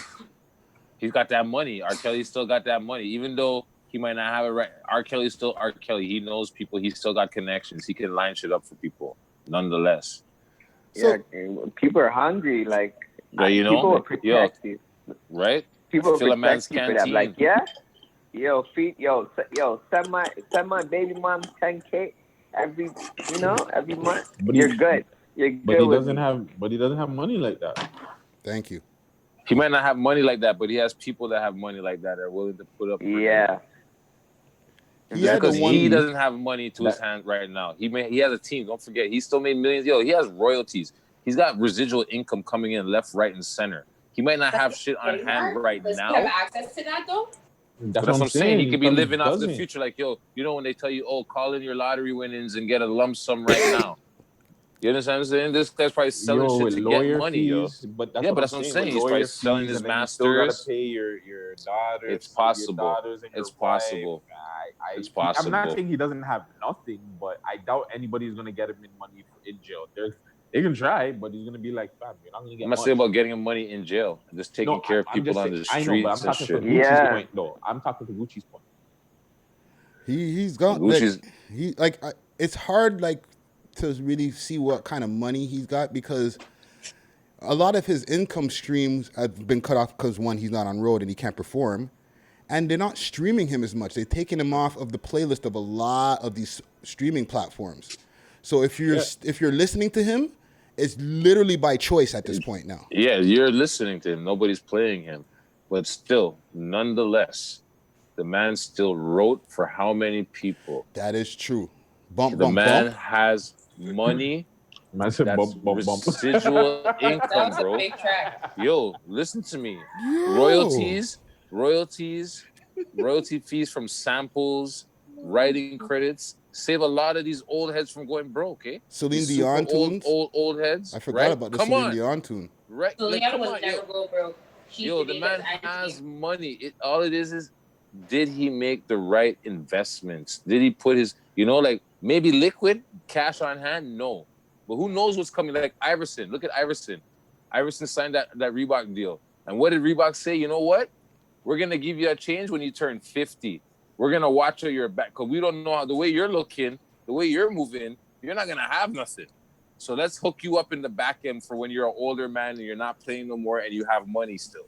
He's got that money. R. Kelly still got that money, even though he might not have it right. R. Kelly's still R. Kelly. He knows people. He still got connections. He can line shit up for people, nonetheless.
Yeah, people are hungry. Like people will protect you.
Right?
People
fill a man's
protect you for that. Like send my baby mom $10K every month.
But
you're good. You're good.
But he doesn't have money like that.
Thank you.
He might not have money like that, but he has people that have money like that are willing to put up.
Yeah.
Because he doesn't have money to his hand right now. He has a team. Don't forget, he still made millions. Yo, he has royalties. He's got residual income coming in left, right, and center. He might not have shit on hand right now.
Does he have access to that though?
That's what I'm saying. He could be living off the future. Like, yo, when they tell you, oh, call in your lottery winnings and get a lump sum right now. You understand what I'm saying? This guy's probably selling shit
with
to
lawyer
get money,
fees,
yo.
but that's
Yeah,
what
but
I'm
that's what I'm saying.
with
He's
lawyer
probably selling
fees,
his
and then you still gotta
masters.
pay your daughters.
It's possible.
Your daughters and
It's
your wife.
possible. It's
I'm
possible.
not saying he doesn't have nothing, but I doubt anybody's gonna get him in money in jail. They can try, but he's gonna be like, fam, you're not gonna get.
I'm not saying about getting him money in jail, just taking care of people on the streets.
I know, but I'm talking to Gucci's point, though. I'm talking to Gucci's point.
He's got it's hard to really see what kind of money he's got because a lot of his income streams have been cut off because one, he's not on road and he can't perform, and they're not streaming him as much. They're taking him off of the playlist of a lot of these streaming platforms. So if you're listening to him, it's literally by choice at this point now.
Yeah, you're listening to him. Nobody's playing him, but still, nonetheless, the man still wrote for how many people?
That is true.
The man has money. That's residual income, bro. Yo, listen to me. Royalty fees from samples, writing credits. Save a lot of these old heads from going broke, eh?
Celine Dion tunes?
Old heads.
I forgot about the Celine Dion tune.
Right?
Celine was never go broke.
The man has money. All it is did he make the right investments? Did he put his, maybe liquid, cash on hand? No. But who knows what's coming? Like Iverson. Look at Iverson. Iverson signed that Reebok deal. And what did Reebok say? You know what? We're going to give you a change when you turn 50. We're going to watch your back because we don't know how the way you're looking, the way you're moving, you're not going to have nothing. So let's hook you up in the back end for when you're an older man and you're not playing no more and you have money still.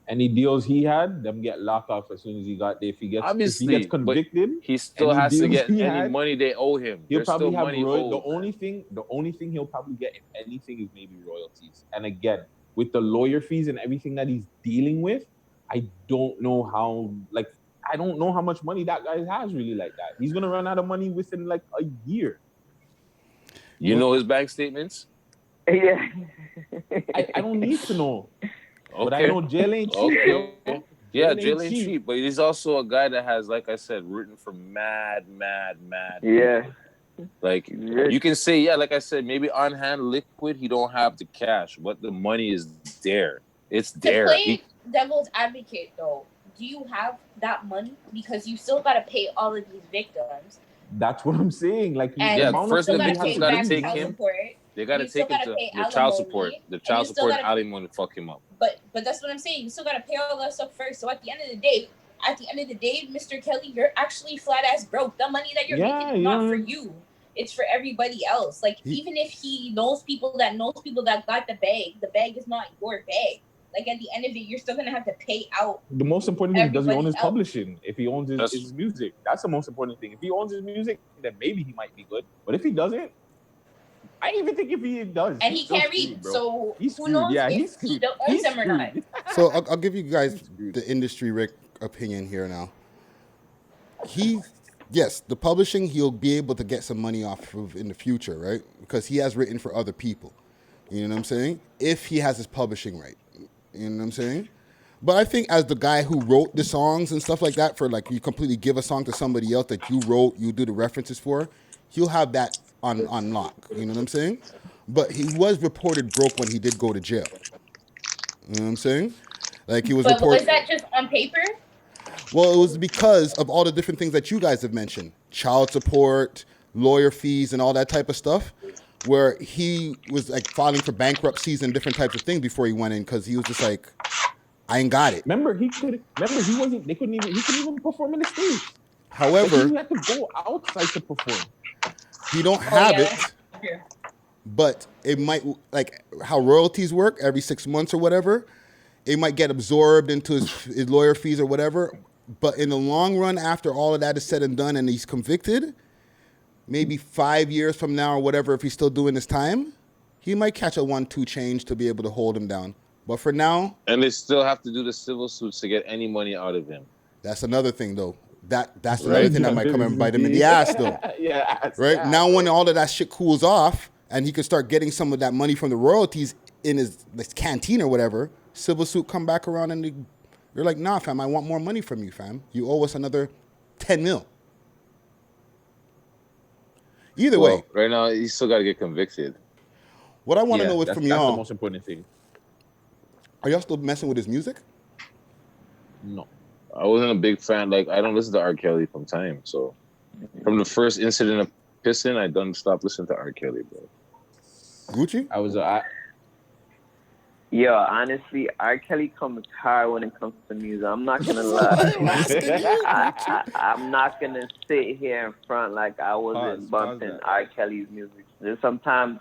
Any deals he had, them get locked off as soon as he got there. If he gets convicted,
he still has to get any money they owe him.
He'll probably have the only thing he'll probably get, if anything, is maybe royalties. And again, with the lawyer fees and everything that he's dealing with, I don't know how much money that guy has really like that. He's gonna run out of money within like a year.
You know his bank statements?
Yeah.
I don't need to know.
Okay.
But I know jail ain't cheap.
Okay. Yeah, jail ain't cheap. But he's also a guy that has, like I said, written for mad.
Yeah.
Like, you can say, like I said, maybe on hand liquid, he don't have the cash, but the money is there. It's there.
To play devil's advocate, though, do you have that money? Because you still got to pay all of these victims.
That's what I'm saying. Like,
first the victims got to take him. They got to take him to the child support. The child support and alimony to fuck him up.
But that's what I'm saying. You still got to pay all that stuff first. So at the end of the day, Mr. Kelly, you're actually flat ass broke. The money that you're making is not for you. It's for everybody else. Like, even if he knows people that got the bag is not your bag. Like, at the end of it, you're still gonna have to pay out.
The most important thing is, does he own his publishing? If he owns his music, that's the most important thing. If he owns his music, then maybe he might be good. But if he doesn't, I even think if he does,
and he can't read, so
who knows if
he owns them or not.
So I'll give you guys the industry Rick opinion here now. Yes, the publishing, he'll be able to get some money off of in the future, right? Because he has written for other people. You know what I'm saying? If he has his publishing right. You know what I'm saying? But I think as the guy who wrote the songs and stuff like that, for like you completely give a song to somebody else that you wrote, you do the references for, he'll have that on lock. You know what I'm saying? But he was reported broke when he did go to jail. You know what I'm saying? Like he was
But
reported.
was that just on paper?
Well, it was because of all the different things that you guys have mentioned. Child support, lawyer fees, and all that type of stuff. Where he was like filing for bankruptcies and different types of things before he went in because he was just like, I ain't got it.
He couldn't even perform in the stage.
However,
he had to go outside to perform.
He don't have it, but it might, like how royalties work every 6 months or whatever, it might get absorbed into his lawyer fees or whatever. But in the long run, after all of that is said and done and he's convicted, maybe 5 years from now or whatever, if he's still doing his time, he might catch a 1-2 change to be able to hold him down. But for now...
And they still have to do the civil suits to get any money out of him.
That's another thing, though. That's another thing that might come and bite him in the ass, though. Right? Now when all of that shit cools off and he can start getting some of that money from the royalties in his canteen or whatever, civil suit come back around and you're like, nah, fam, I want more money from you, fam. You owe us another 10 mil. Either way,
right now he still got to get convicted.
What I want to know is from y'all.
That's the most important thing.
Are y'all still messing with his music?
No.
I wasn't a big fan. Like, I don't listen to R. Kelly from time. So, from the first incident of pissing, I done stopped listening to R. Kelly, bro.
Gucci?
Yo, honestly, R. Kelly comes hard when it comes to music. I'm not gonna lie. I'm not gonna sit here in front like I wasn't bumping R. Kelly's music. There's sometimes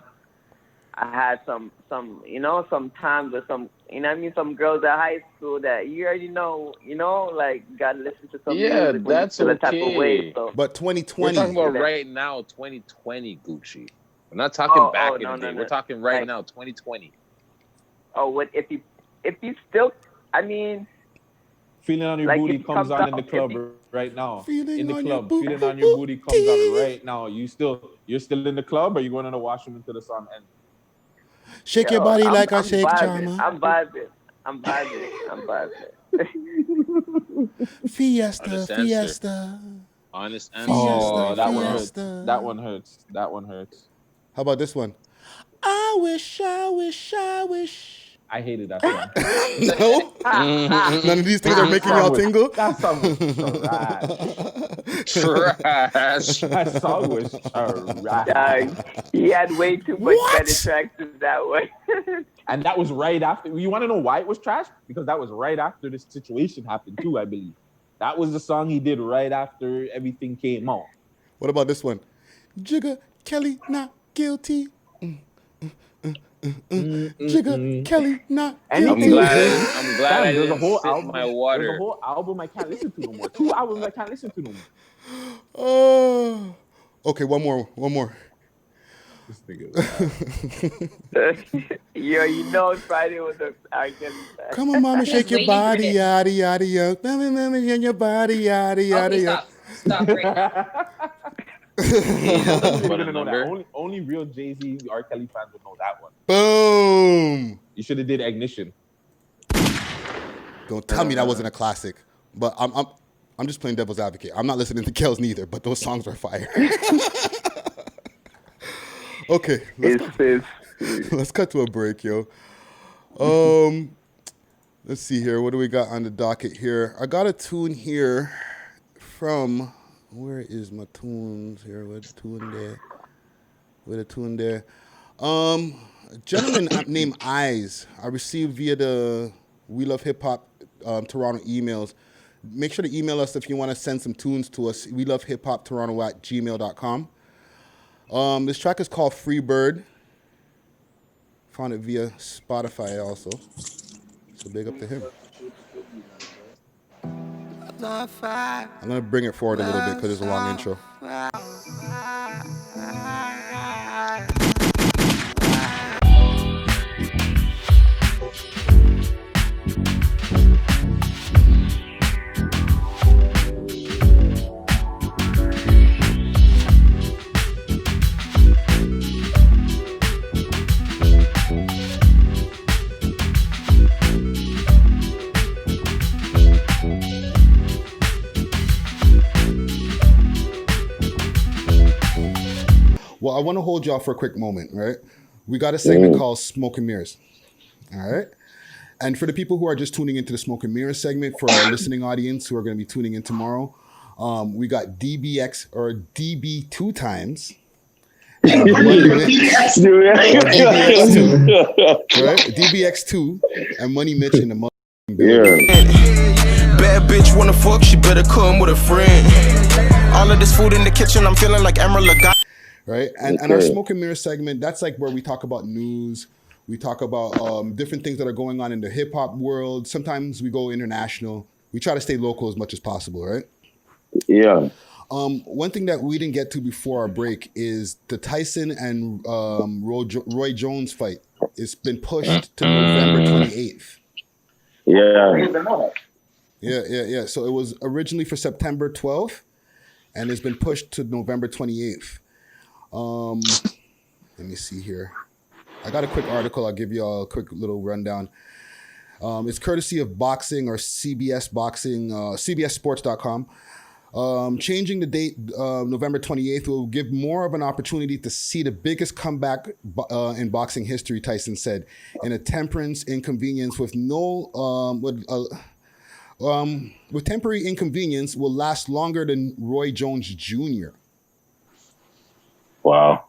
I had some sometimes with some, some girls at high school that you already know, like gotta listen to some music.
That's
okay.
Type of way,
so.
But 2020.
We're talking about right now, 2020, Gucci. We're not talking back in the day. We're talking right now, 2020.
Oh, what if you still? I mean,
feeling on your booty comes on in the club right now. In the club, feeling on your booty comes on right now. You're still in the club, or you going to the washroom until the song ends?
Shake your body like I shake
vibing.
Jama.
I'm vibing.
Fiesta.
Honest answer.
Oh, that one hurts. That one hurts.
How about this one? I wish.
I hated that song.
No? None of these things are making y'all tingle?
That song was trash. That song was trash.
He had way too much better tracks than that one.
And that was right after. You want to know why it was trash? Because that was right after this situation happened too, I believe. That was the song he did right after everything came out.
What about this one? Jigga Kelly not guilty. Jigga Kelly not guilty.
I'm glad I didn't sip my water.
There's a whole album I can't listen to no more. 2 albums I can't listen to no more.
Oh. Okay, one more.
This nigga.
Yo, it's Friday with the R. Kelly.
Come on, mama, shake your body, yada yada yada. Mama, shake your body, yada yada yada.
Stop right now.
Only real Jay-Z R. Kelly fans would know that one.
Boom.
You should have did Ignition.
Don't tell me that wasn't a classic. But I'm just playing devil's advocate. I'm not listening to Kells neither, but those songs are fire. Okay, let's cut to a break, yo. Let's see here. What do we got on the docket here? I got a tune here from. Where is my tunes here? Where's the tune there? A gentleman named Eyes. I received via the We Love Hip Hop Toronto emails. Make sure to email us if you want to send some tunes to us. We love hip hop Toronto@gmail.com. This track is called Free Bird. Found it via Spotify also. So big up to him. I'm going to bring it forward a little bit because it's a long intro. Well, I want to hold y'all for a quick moment, right? We got a segment called Smoke and Mirrors, all right? And for the people who are just tuning into the Smoke and Mirrors segment, for our listening audience who are going to be tuning in tomorrow, we got DBx or DB 2 times. And Money Mitch, right? DBx2 and Money Mitch in the building.
Bad bitch wanna fuck, she better come with a friend. All of this food in the kitchen, I'm feeling like Emerald Lagasse.
Right, and our Smoke and Mirror segment, that's like where we talk about news, we talk about different things that are going on in the hip hop world. Sometimes we go international. We try to stay local as much as possible, right?
Yeah.
One thing that we didn't get to before our break is the Tyson and Roy Jones fight. It's been pushed to November 28th. Yeah. So it was originally for September 12th, and it's been pushed to November 28th. Let me see here. I got a quick article. I'll give you all a quick little rundown. It's courtesy of Boxing or CBS Boxing, CBSSports.com. Changing the date, November 28th, will give more of an opportunity to see the biggest comeback in boxing history, Tyson said, in a temperance inconvenience with temporary inconvenience will last longer than Roy Jones Jr.
Wow.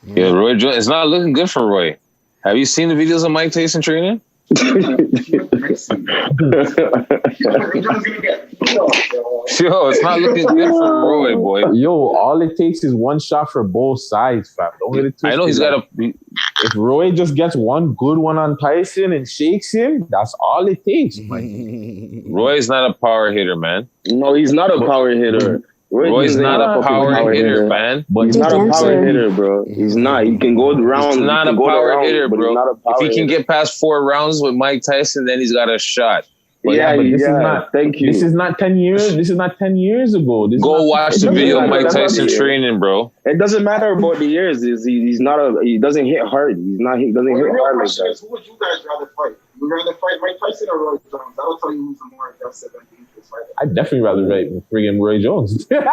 Yeah, Roy Jones. It's not looking good for Roy. Have you seen the videos of Mike Tyson training? Yo, it's not looking good for Roy, boy.
Yo, all it takes is one shot for both sides, fam. Don't get it twisted.
I know he's got a.
If Roy just gets one good one on Tyson and shakes him, that's all it takes, man.
Roy's not a power hitter, man.
No, he's not a power hitter.
Roy's not a power hitter, man.
But he's not a power hitter, bro. He's not. He can go round.
He's not a power hitter, bro. If he can
hitter.
get past 4 rounds with Mike Tyson, then he's got a shot.
But this is not.
Thank you.
This is not 10 years. This is not 10 years ago.
Go watch the video of Mike Tyson training, bro.
It doesn't matter about the years. He's not a. He doesn't hit hard. He doesn't hit hard like that.
Who would you guys rather fight? Would you rather fight Mike Tyson or Roy Jones? That'll tell you who's the more aggressive and dangerous fighter.
I'd definitely rather fight friggin' Roy Jones.
I'd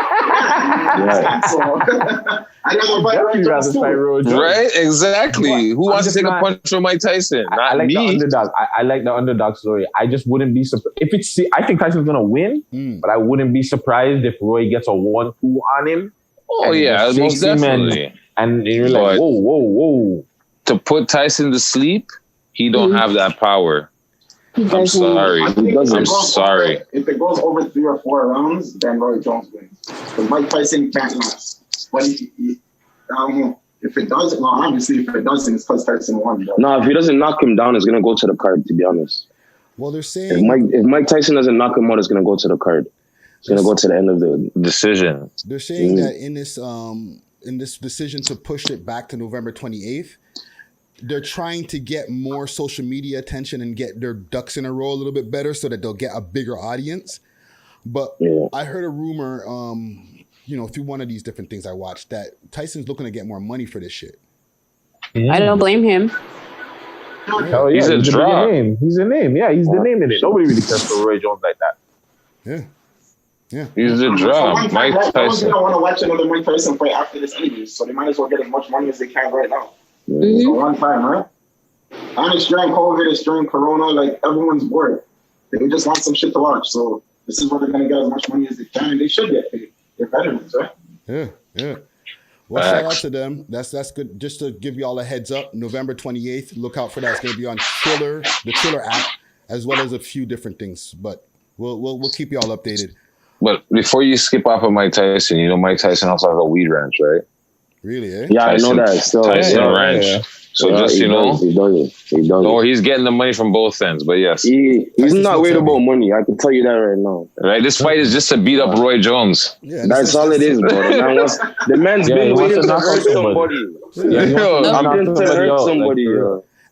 rather fight Roy Jones.
Right? Exactly. Who wants to take a punch from Mike Tyson?
I like the underdog. I like the underdog story. I just wouldn't be surprised if it's. I think Tyson's gonna win, but I wouldn't be surprised if Roy gets a 1-2 on him.
Oh yeah, most definitely.
And you're like, whoa.
To put Tyson to sleep, he don't have that power. I'm sorry. I'm sorry.
If it goes over 3 or 4 rounds, then Roy Jones wins. Because Mike Tyson can't last. But I don't know. If it does, well, obviously, if it doesn't, it's because Tyson won.
No, if he doesn't knock him down, it's gonna go to the card. To be honest.
Well, they're saying
if Mike Tyson doesn't knock him out, it's gonna go to the card. It's gonna go to the end of the decision.
They're saying that in this decision to push it back to November 28th, they're trying to get more social media attention and get their ducks in a row a little bit better so that they'll get a bigger audience. But I heard a rumor, through one of these different things I watched, that Tyson's looking to get more money for this shit.
I don't blame him.
Oh, yeah, he's a draw. He's a name. Yeah, he's the name in it. Nobody really cares for Roy Jones like that.
Yeah.
He's a draw. Mike Tyson.
I don't want to watch another Mike Tyson fight after this anyway, so they might as well get as much money as they can right now. So one time, right? And it's during COVID, it's during Corona, like everyone's bored. They just want some shit to watch. So this is where they're gonna get as much money as they can, and they should get paid. They're veterans, right?
Yeah. Well, shout out to them. That's good. Just to give you all a heads up, November 28th, look out for that. It's gonna be on the Triller app, as well as a few different things. But we'll keep you all updated.
But before you skip off of Mike Tyson, Mike Tyson also has a weed ranch, right?
Really, eh?
Yeah, Tyson, I know that. So,
Tyson Ranch. Yeah. So just,
he does it.
Or he's getting the money from both ends, but yes.
He's not worried about money. I can tell you that right now.
Right? This fight is just to beat up Roy Jones.
Yeah, that's all it is, bro. The man's been waiting to hurt somebody. I'm going to hurt somebody.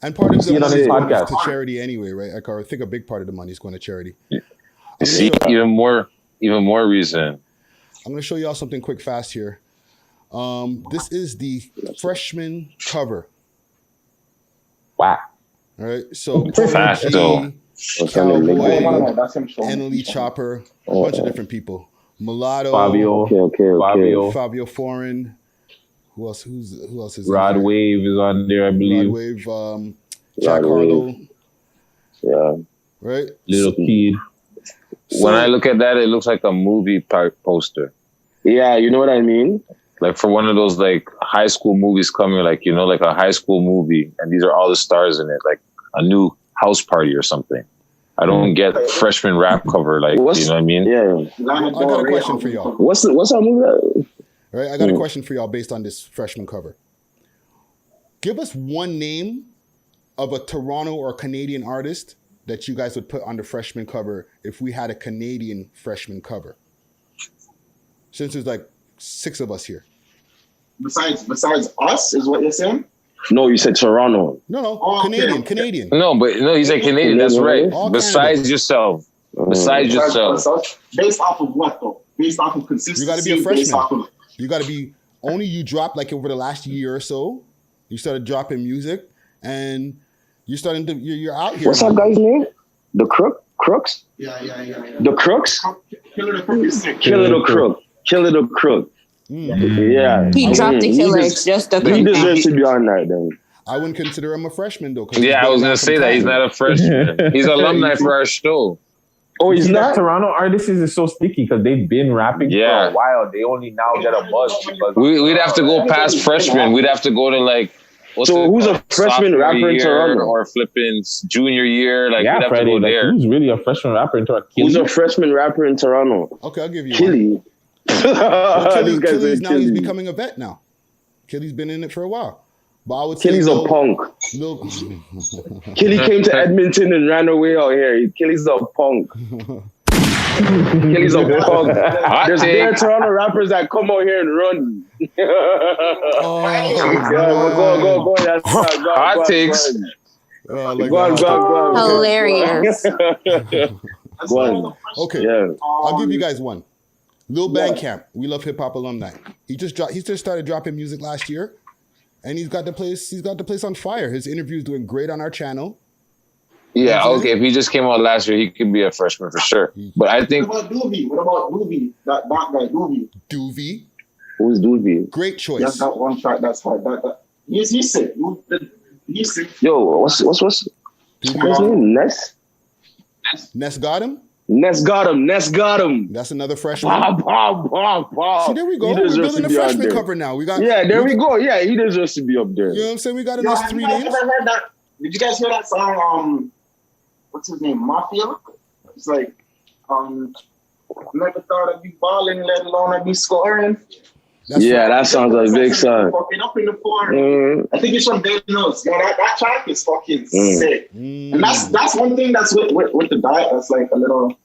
And part of the money is going to charity anyway, right? I think a big part of the money is going to charity.
You see, even more reason.
I'm going to show you all something quick, fast here. This is the freshman cover.
Wow.
All right. So
Facto.
Cowboy, Elite Chopper, a bunch of different people. Mulatto, Fabio Foreign. Who else is
Rod Wave is on there, I believe.
Rod Wave, Jack Harlow.
Yeah.
Right?
Little Kid.
When I look at that, it looks like a movie poster.
Yeah, you know what I mean?
Like for one of those like high school movies coming, like like a high school movie, and these are all the stars in it, like a new house party or something. I don't get freshman rap cover, like you know what I mean?
Yeah.
I got a question for y'all.
What's that movie?
Right, I got a question for y'all based on this freshman cover. Give us one name of a Toronto or Canadian artist that you guys would put on the freshman cover if we had a Canadian freshman cover. Since there's like 6 of us here.
Besides us, is what you're saying?
No, you said Toronto.
No,
Canadian.
No, he said Canadian. That's right.
All
Besides
Canada.
yourself. Besides yourself.
Based off of what though? Based off of consistency.
You got to be a freshman. You got to be you dropped like over the last year or so. You started dropping music, and you're out here.
What's that guy's name? The Crook Crooks?
Yeah.
The Crooks?
Killer the Crook is sick.
Killer the Crook. Yeah.
He dropped the killer. It's just the
He deserves to be on that then.
I wouldn't consider him a freshman though.
Yeah, I was gonna say that he's not a freshman. He's alumni for our show.
Oh, he's not.
Toronto artists is so sticky because they've been rapping for a while. They only now get a buzz.
We'd have to go past freshmen. We'd have to go to like.
So who's a freshman rapper in Toronto?
Or flipping junior year? Like we'd have
Freddie,
to go there.
Who's really a freshman rapper in Toronto?
Who's a freshman rapper in Toronto?
Okay, I'll give you
Killy.
Killy's now he's becoming a vet now. Killy's been in it for a while. But I would say
Killy's a punk. Killy came to Edmonton and ran away out here. Killy's a punk. Killy's a punk. There's bare Toronto rappers that come out here and run. Go.
Hot takes.
Go.
Hilarious.
Go on.
Okay, I'll give you guys one. Lil Bandcamp, We Love Hip Hop alumni. He just started dropping music last year, and he's got the place on fire. His interview is doing great on our channel.
Yeah, okay. If he just came out last year, he could be a freshman for sure. But I think.
What about Doobie? That guy, Doobie.
Doobie.
Who's Doobie?
Great choice.
That's that one track. That's hard. He's sick. He's sick.
Yo, what's his name?
Ness got him.
Ness got him.
That's another freshman.
See,
there we go. We're building a freshman cover now. We
go. Yeah, he deserves to be up there.
You know what I'm saying? We got a nice 3 names.
Did you guys hear that song? What's his name? Mafia. It's like, never thought I'd be balling, let alone I'd be scoring.
That sounds like a big song.
Fucking up in the corner. I think it's from Dead Notes. Yeah, that track is fucking sick. And that's one thing that's with the diet that's like a little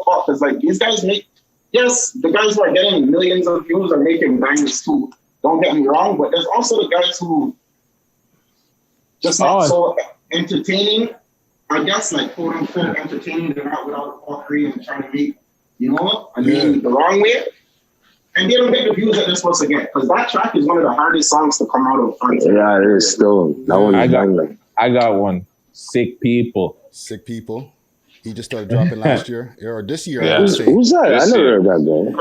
fuck. It's like these guys the guys who are getting millions of views are making bangs too. Don't get me wrong, but there's also the guys who just not so entertaining. I guess like quote unquote entertaining. They're not without the fuckery and trying to make, the wrong way. And they don't get the views that they're supposed to get. Because that track is one of the hardest songs to come out of front.
Yeah, it is still. That one
I got one. Sick People.
He just started dropping last year. Or this year,
I would say. Who's that? I never heard that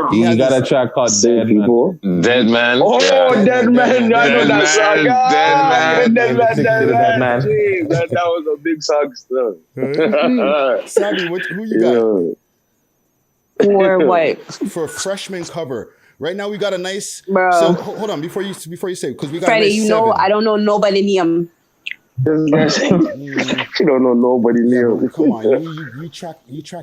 guy.
He got a track called Dead
People.
Dead Man.
Oh, Dead Man. I know that song. Dead Man. Jeez, that was a big song still.
Savy, who you got?
For what?
For a freshman cover. Right now we got a nice.
Bro.
So hold on before you say, because we got
Freddie,
a nice
7. I don't know nobody name.
You don't know nobody name.
Come on, you track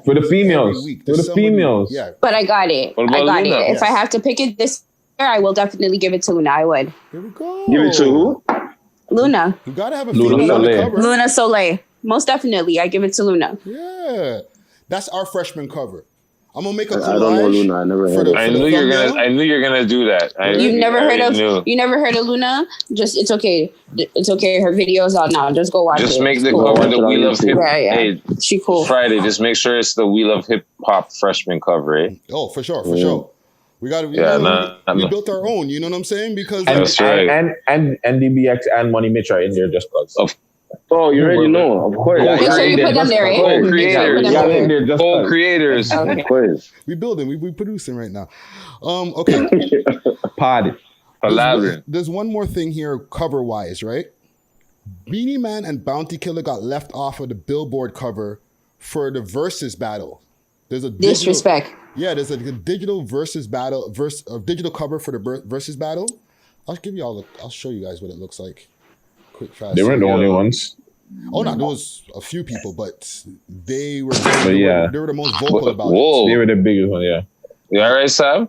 for the females. For the females.
Yeah.
But I got it.
Luna?
If I have to pick it this year, I will definitely give it to Luna. I would.
Here we go.
Give it to who?
Luna.
You gotta have a female on the cover.
Luna Soleil. Most definitely, I give it to Luna.
Yeah, that's our freshman cover. I'm gonna make a collage.
I don't know Luna. I never heard of.
I knew you're gonna do that.
You never heard of Luna? Just it's okay. It's okay. Her video's out now. Just go watch it.
Just make the cover the We Love Hip. Hey,
she cool.
Friday. Just make sure it's the We Love Hip Hop freshman cover. Eh?
Oh, for sure. We got to. We built our own. You know what I'm saying? Because
that's right.
And DBx and Money Mitch are in there just because.
Oh, you already know, of course.
Make sure you put them there, right?
Co-creators.
Okay.
Of course.
We building, we producing right now. Okay.
Pod.
There's one more thing here, cover-wise, right? Beanie Man and Bounty Killer got left off of the Billboard cover for the Versuz battle. There's a
disrespect.
Yeah, there's a digital Versuz battle, digital cover for the Versuz battle. I'll show you guys what it looks like. Quick, fast.
They weren't the only ones.
Oh no, there was a few people, but they were the most vocal about it.
They were the biggest one, yeah.
You all right, Sam?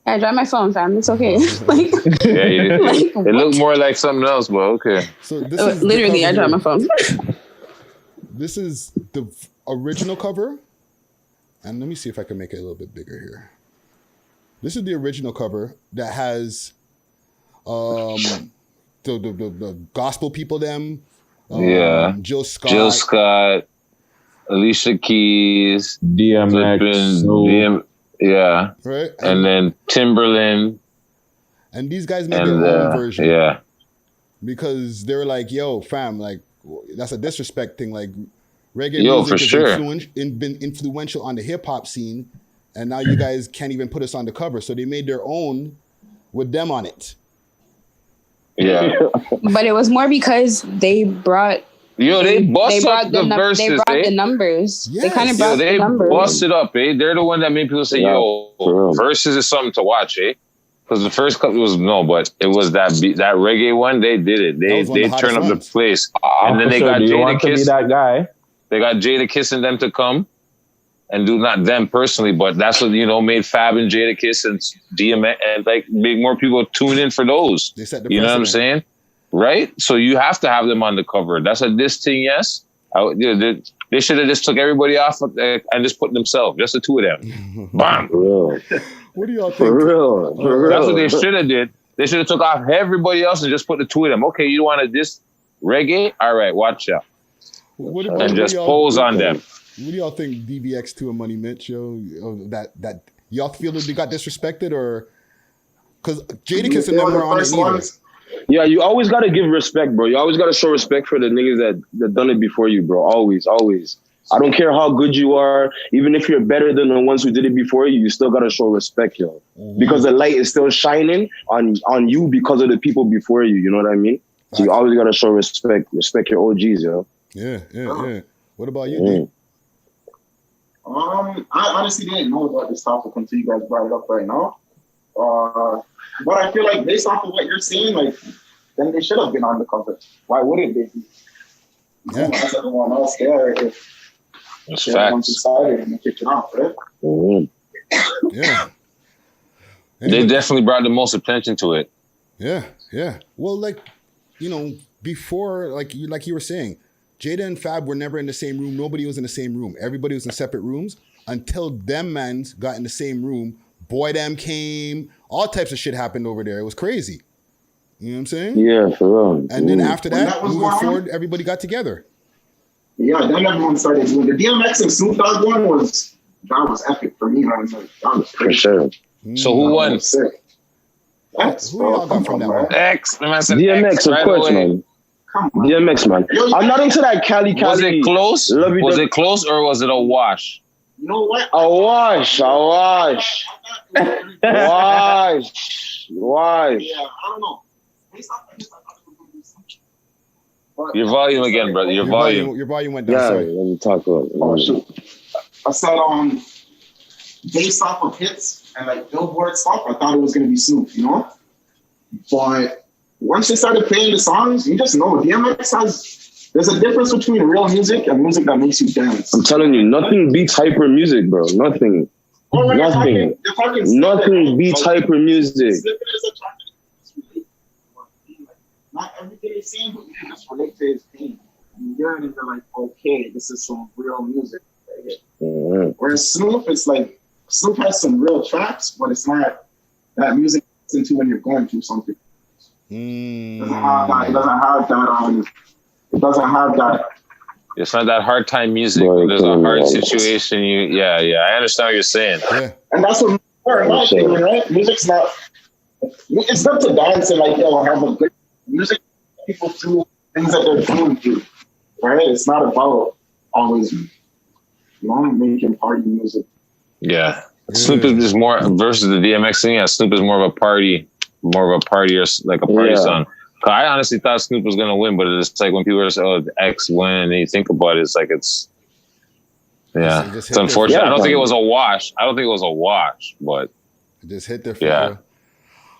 I dropped my phone, fam. It's okay.
It looked more like something else, but okay.
So this is
literally, I dropped my phone.
This is the original cover, and let me see if I can make it a little bit bigger here. This is the original cover that has the gospel people, them. Jill Scott,
Alicia Keys,
DMX, Snoop.
Right.
And then Timberland.
And these guys made their own version.
Yeah.
Because they were like, yo, fam, like, that's a disrespect thing. Like, Reggae music has been influential on the hip hop scene, and now you guys can't even put us on the cover. So they made their own with them on it.
Yeah,
but it was more because they brought.
They brought the Versuz,
They brought the numbers. Yes. They kind of brought the numbers.
They busted up, eh? They're the one that made people say, Versuz is something to watch, eh? Because the first couple but it was that reggae one. They did it. They turned up the place, and then they got Jadakiss.
That guy.
They got Jadakiss and them to come and do, not them personally, but that's what made Fab and Jadakiss and DMX and like make more people tune in for those.
They set the
know what I'm saying? Right? So you have to have them on the cover. That's a diss thing, yes. They should have just took everybody off and just put themselves, just the two of them. Bam.
What do y'all think?
For real.
That's what they should have did. They should have took off everybody else and just put the two of them. Okay, you want to diss reggae? All right, watch out. And just pose on them.
What do y'all think DBx2 and Money Mitch, that y'all feel that they got disrespected, or because Jadakiss and them were on the leaders?
Yeah, you always got to give respect, bro. You always got to show respect for the niggas that done it before you, bro. Always. I don't care how good you are. Even if you're better than the ones who did it before you, you still got to show respect, yo. Mm-hmm. Because the light is still shining on you because of the people before you. You know what I mean? So you always got to show respect. Respect your OGs, yo.
Yeah. What about you, D?
I honestly didn't know about this topic until you guys brought it up right now. But I feel like based off of what you're saying, like, then they should have been on the cover. Why wouldn't they be?
Yeah.
As everyone else there, if everyone's decided and kick it off, right?
Mm-hmm.
Yeah.
They definitely brought the most attention to it.
Yeah. Well, like, before, like you were saying, Jada and Fab were never in the same room. Nobody was in the same room. Everybody was in separate rooms until them mans got in the same room. Boy, them came. All types of shit happened over there. It was crazy. You know what I'm saying?
Yeah, for real.
And then after that moving forward, everybody got together.
Yeah, then everyone started doing the DMX and Snoop Dogg one was epic for me, man. Like, that was
for sure.
So who won?
X,
who y'all got from that one?
X.
DMX, of course, man.
Come on.
DMX, man. I'm not into that Cali.
Was it close? Was it close or was it a wash?
You know what?
A wash.
Yeah, I don't know.
Your volume again, brother. Your
volume went down.
Yeah,
sorry.
let me talk about it.
Oh, shoot. I said, based off of hits and like Billboard stuff, I thought it was gonna be Snoop, But once they started playing the songs, you just know there's a difference between real music and music that makes you dance.
I'm telling you, nothing beats hyper music, bro. Nothing. Nothing beats hyper music.
Not everything he's saying, but you can just relate to his pain. You hear it and you're like, okay, this is some real music. Right?
Mm-hmm.
Whereas Snoop, it's like, Snoop has some real tracks, but it's not that music into when you're going through something. It doesn't have that.
It's not that hard time music. There's a hard situation. I understand what you're saying.
Yeah.
And that's what, in my opinion, right? Music's not. It's not to dance and have a good music. People do things that they're doing to, right? It's not about always, making party music.
Yeah. Snoop is just more versus the DMX thing. Yeah, Snoop is more of a party or like a party song. I honestly thought Snoop was gonna win, but it's like when people are saying, X win, and you think about it, it's like it's unfortunate. I don't think it was a wash. But
it just hit their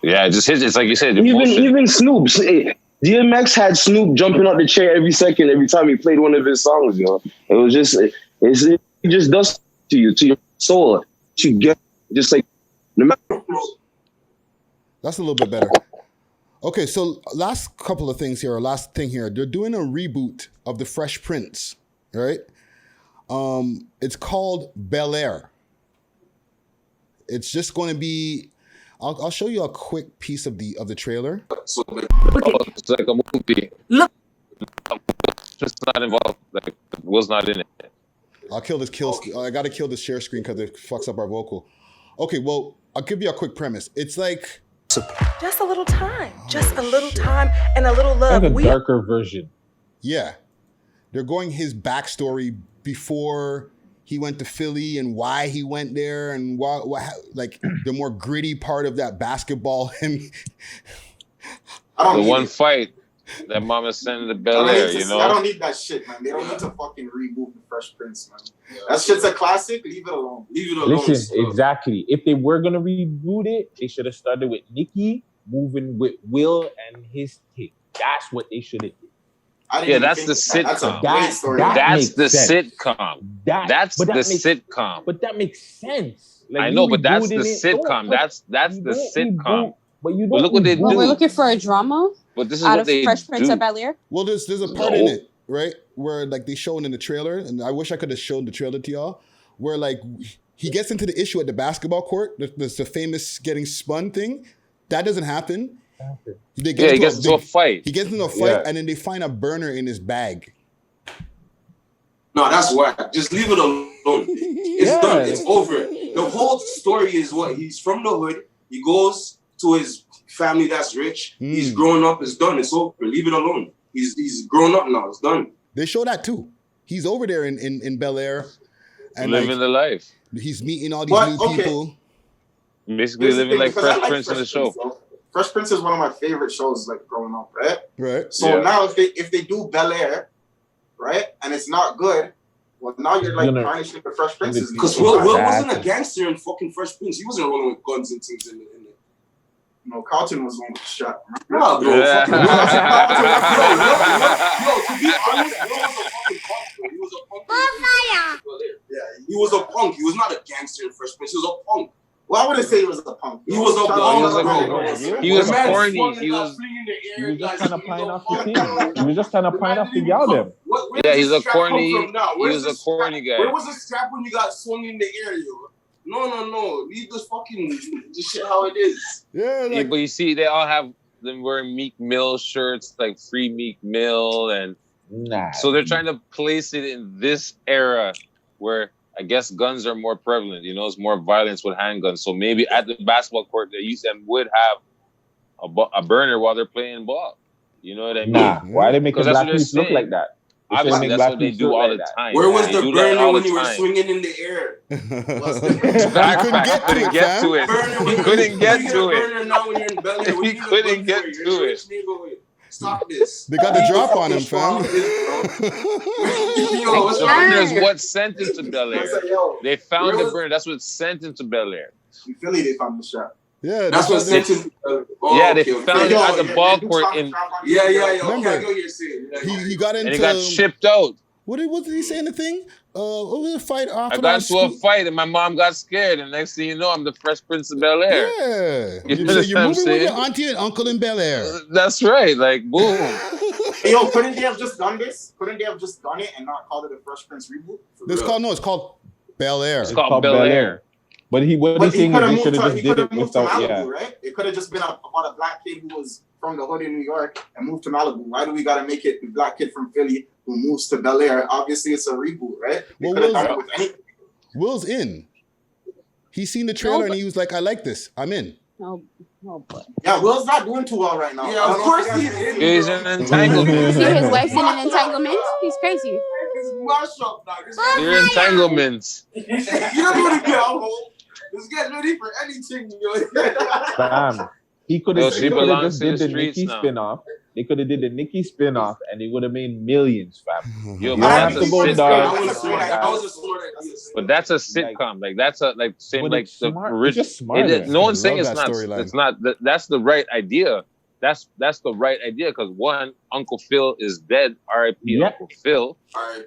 Yeah, it just hits. It's like you said.
Even Snoop. DMX had Snoop jumping out the chair every second, every time he played one of his songs. It was just it just does to you, to your soul. You get just like no matter.
That's a little bit better. Okay, so last thing here. They're doing a reboot of the Fresh Prince, right? It's called Bel Air. It's just going to be. I'll show you a quick piece of the trailer.
It's like a movie.
Look,
just not involved. Like was not in it.
I gotta kill this share screen because it fucks up our vocal. Okay, well I'll give you a quick premise. It's like.
Just a little time. Just a little time and a little love.
Like a darker version.
Yeah. they're going his backstory before he went to Philly and why he went there and why like the more gritty part of that basketball. And
the one fight that Mama sent to Bel Air, you know?
I don't need that shit, man. They don't need to fucking reboot the Fresh Prince, man. That shit's a classic. Leave it alone. Leave it alone.
Listen, exactly. If they were gonna reboot it, they should have started with Nicki, moving with Will and his take. That's what they should have did.
Yeah, that's the sitcom. That's the sitcom. That's the sitcom.
But that makes sense.
Like, I know, but that's the sitcom. That's the sitcom.
But you
don't. Look what they do.
We're looking for a drama.
But this is
out
what
of
they
Fresh Prince
do.
of Bel Air.
Well, there's a part in it, right, where like they show it in the trailer, and I wish I could have shown the trailer to y'all, where like he gets into the issue at the basketball court. There's the famous getting spun thing. That doesn't happen.
He gets into a fight.
He gets into a fight, and then they find a burner in his bag.
No, that's whack. Just leave it alone. It's done. It's over. The whole story is what? He's from the hood. He goes to his family that's rich. He's grown up. It's done. It's over. Leave it alone. He's grown up now. It's done.
They show that too. He's over there in Bel Air. And
living the life.
He's meeting all these new people.
Basically living like Fresh Prince in the show.
Fresh Prince is one of my favorite shows, like growing up, right?
Right.
So now if they do Bel Air, right, and it's not good, well, now you're like tarnishing the Fresh Prince's.
Because Will wasn't a gangster in fucking Fresh Prince. He wasn't rolling with guns and things in it.
No, Carlton was the one with the shot.
No, bro.
Yeah.
Fucking Yo, to be honest, Will was a fucking punk. He was a punk. Yeah, he was a punk. He was not a gangster in Fresh Prince. He was a punk.
Well, I wouldn't say he was a punk.
He was a punk.
He was corny. He was
just trying to pine off the team. He was just trying to pine off the y'all them.
Yeah, he's a corny. He was a corny guy.
Where was the strap when you got swung in the air, yo? No. Leave this fucking shit how it is.
Yeah,
but you see, they all have them wearing Meek Mill shirts, like Free Meek Mill, and so they're trying to place it in this era where I guess guns are more prevalent. You know, it's more violence with handguns. So maybe at the basketball court, they used them would have a burner while they're playing ball. You know what I mean?
Why are they making black people look like that?
Obviously, that's what they do all the time.
Where was the burner when you were swinging in the air?
I couldn't get to it. He couldn't get to it. He couldn't get to it.
Stop this.
They got the drop on him, fam.
The burner is what sent him to Bel Air. They found the burner. That's what sent him to Bel Air.
In Philly, they found the shot.
Yeah,
that's what sent him.
They found it at the ball court in.
Yeah.
Remember, he got into.
And he got shipped out.
What did he say in the thing? What was the fight after?
I got into a fight and my mom got scared. And next thing you know, I'm the Fresh Prince of Bel Air.
Yeah, you're moving with your auntie and uncle in Bel Air.
That's right. Like boom.
Hey, yo, couldn't they have just done this? Couldn't they have just done it and not called it a Fresh Prince reboot?
It's called Bel Air.
It's called Bel Air.
But he's saying they should have just did it without,
Malibu, right? It could have just been about a black kid who was from the hood in New York and moved to Malibu. Why do we got to make it the black kid from Philly who moves to Bel Air? Obviously, it's a reboot, right?
Will's in. He's seen the trailer and he was like, I like this. I'm in.
No, boy.
Yeah, Will's not doing too well right now.
Yeah, of course he is.
He's in an entanglement.
See his wife's in an entanglement? He's crazy.
They're entanglements.
You don't want to get out. Let's get ready for anything, yo.
He could have just did the Nicki spin-off. They could have did the Nicki spin-off and they would have made millions, fam.
Yo, but that's a sitcom. Like that's a same like the original. No one's saying it's not. That's the right idea. That's the right idea because one, Uncle Phil is dead. R.I.P. Uncle Phil.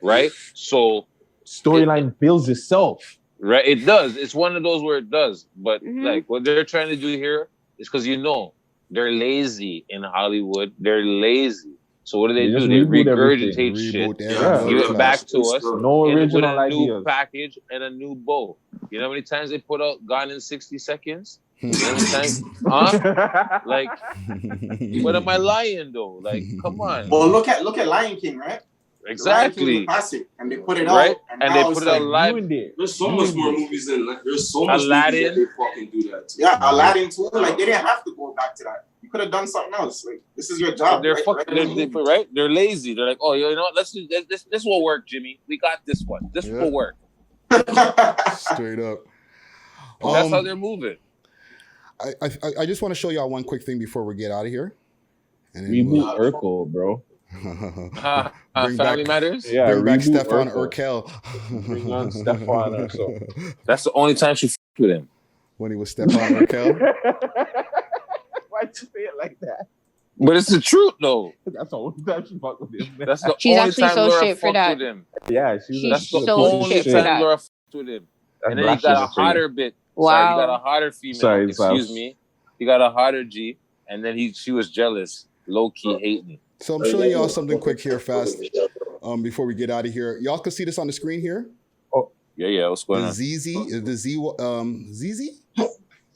Right. So
storyline builds itself.
Right, it does. It's one of those where it does. But like what they're trying to do here is because they're lazy in Hollywood. They're lazy. So what do? They regurgitate shit. Give it back to us.
No original
ideas. A new
ideas.
package and a new bow. You know how many times they put out Gone in 60 Seconds? You know how many times? Like, what am I lying though? Like, come on.
Well, look at Lion King, right?
Exactly.
Classic, and they put it
right?
out,
and they put it out live.
There's so much more movies than there's so much
Aladdin.
movies that they fucking do that.
Yeah, Aladdin too. Like they didn't have to go back to that. You could have done something else. Like, this is your job.
They're
right?
fucking, right? They're lazy. They're like, oh, you know what? Let's do this. This will work, Jimmy. We got this one. This will work.
Straight up.
That's how they're moving.
I just want to show y'all one quick thing before we get out of here. And
reboot Urkel, bro.
Family Matters?
Yeah,
bring back
reboot
Stefan
Urkel.
Urkel.
Bring on Stefan Urkel.
That's the only time she f***ed with him.
When he was Stefan Urkel.
Why'd you say it like that?
But it's the truth, though.
That's the only time she fucked with him.
That's the
She's
only
actually
time
so
Laura
shit for
fucked
that.
with him.
Yeah,
That's the
so
only
shit for
time
that.
Laura fucked with him. And then he
That's
got a
blasphemy for you.
hotter bit.
Wow.
Sorry, he got a hotter female.
Sorry,
Excuse me. He got a hotter G. And then she was jealous. Low-key hating.
So I'm showing y'all something quick here fast before we get out of here. Y'all can see this on the screen here.
Oh, yeah. What's going
The
on?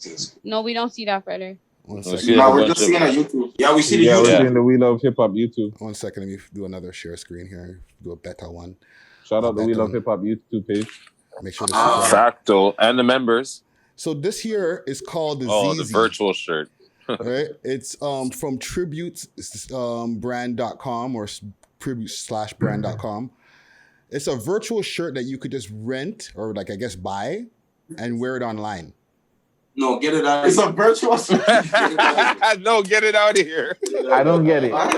ZZ?
No, we don't see that, Freddie.
One
Let's
second.
see
No,
a
we're
bunch
just seeing
of-
on YouTube.
Yeah, we see the
Yeah,
YouTube.
we're seeing the We Love Hip Hop YouTube.
1 second. Let me do another share screen here. Do a beta one.
Shout out the We
Better.
Love Hip Hop YouTube page.
Make sure this is
Facto. And the members.
So this here is called the
Oh,
ZZ.
the virtual shirt.
Right? It's from tribute brand.com or tribute/brand.com. It's a virtual shirt that you could just rent or like I guess buy and wear it online.
No, get it out.
It's a virtual.
No, get it out of here.
I don't get it. I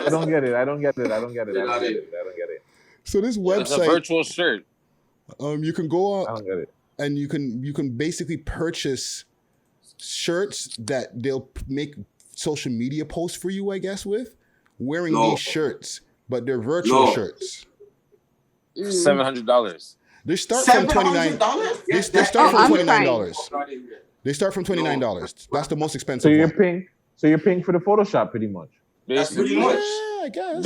don't get it.
So this
It's a
website,
virtual shirt.
you can go
I
on
don't get it.
and you can basically purchase shirts that they'll make social media posts for you, I guess, with wearing
No.
these shirts, but they're virtual
No.
shirts.
$700.
They start from $29. They start from $29. They start from $29. That's the most
So
expensive
you're
one.
paying. So you're paying for the Photoshop, pretty much.
That's pretty
Basically.
much.
Yeah, I guess.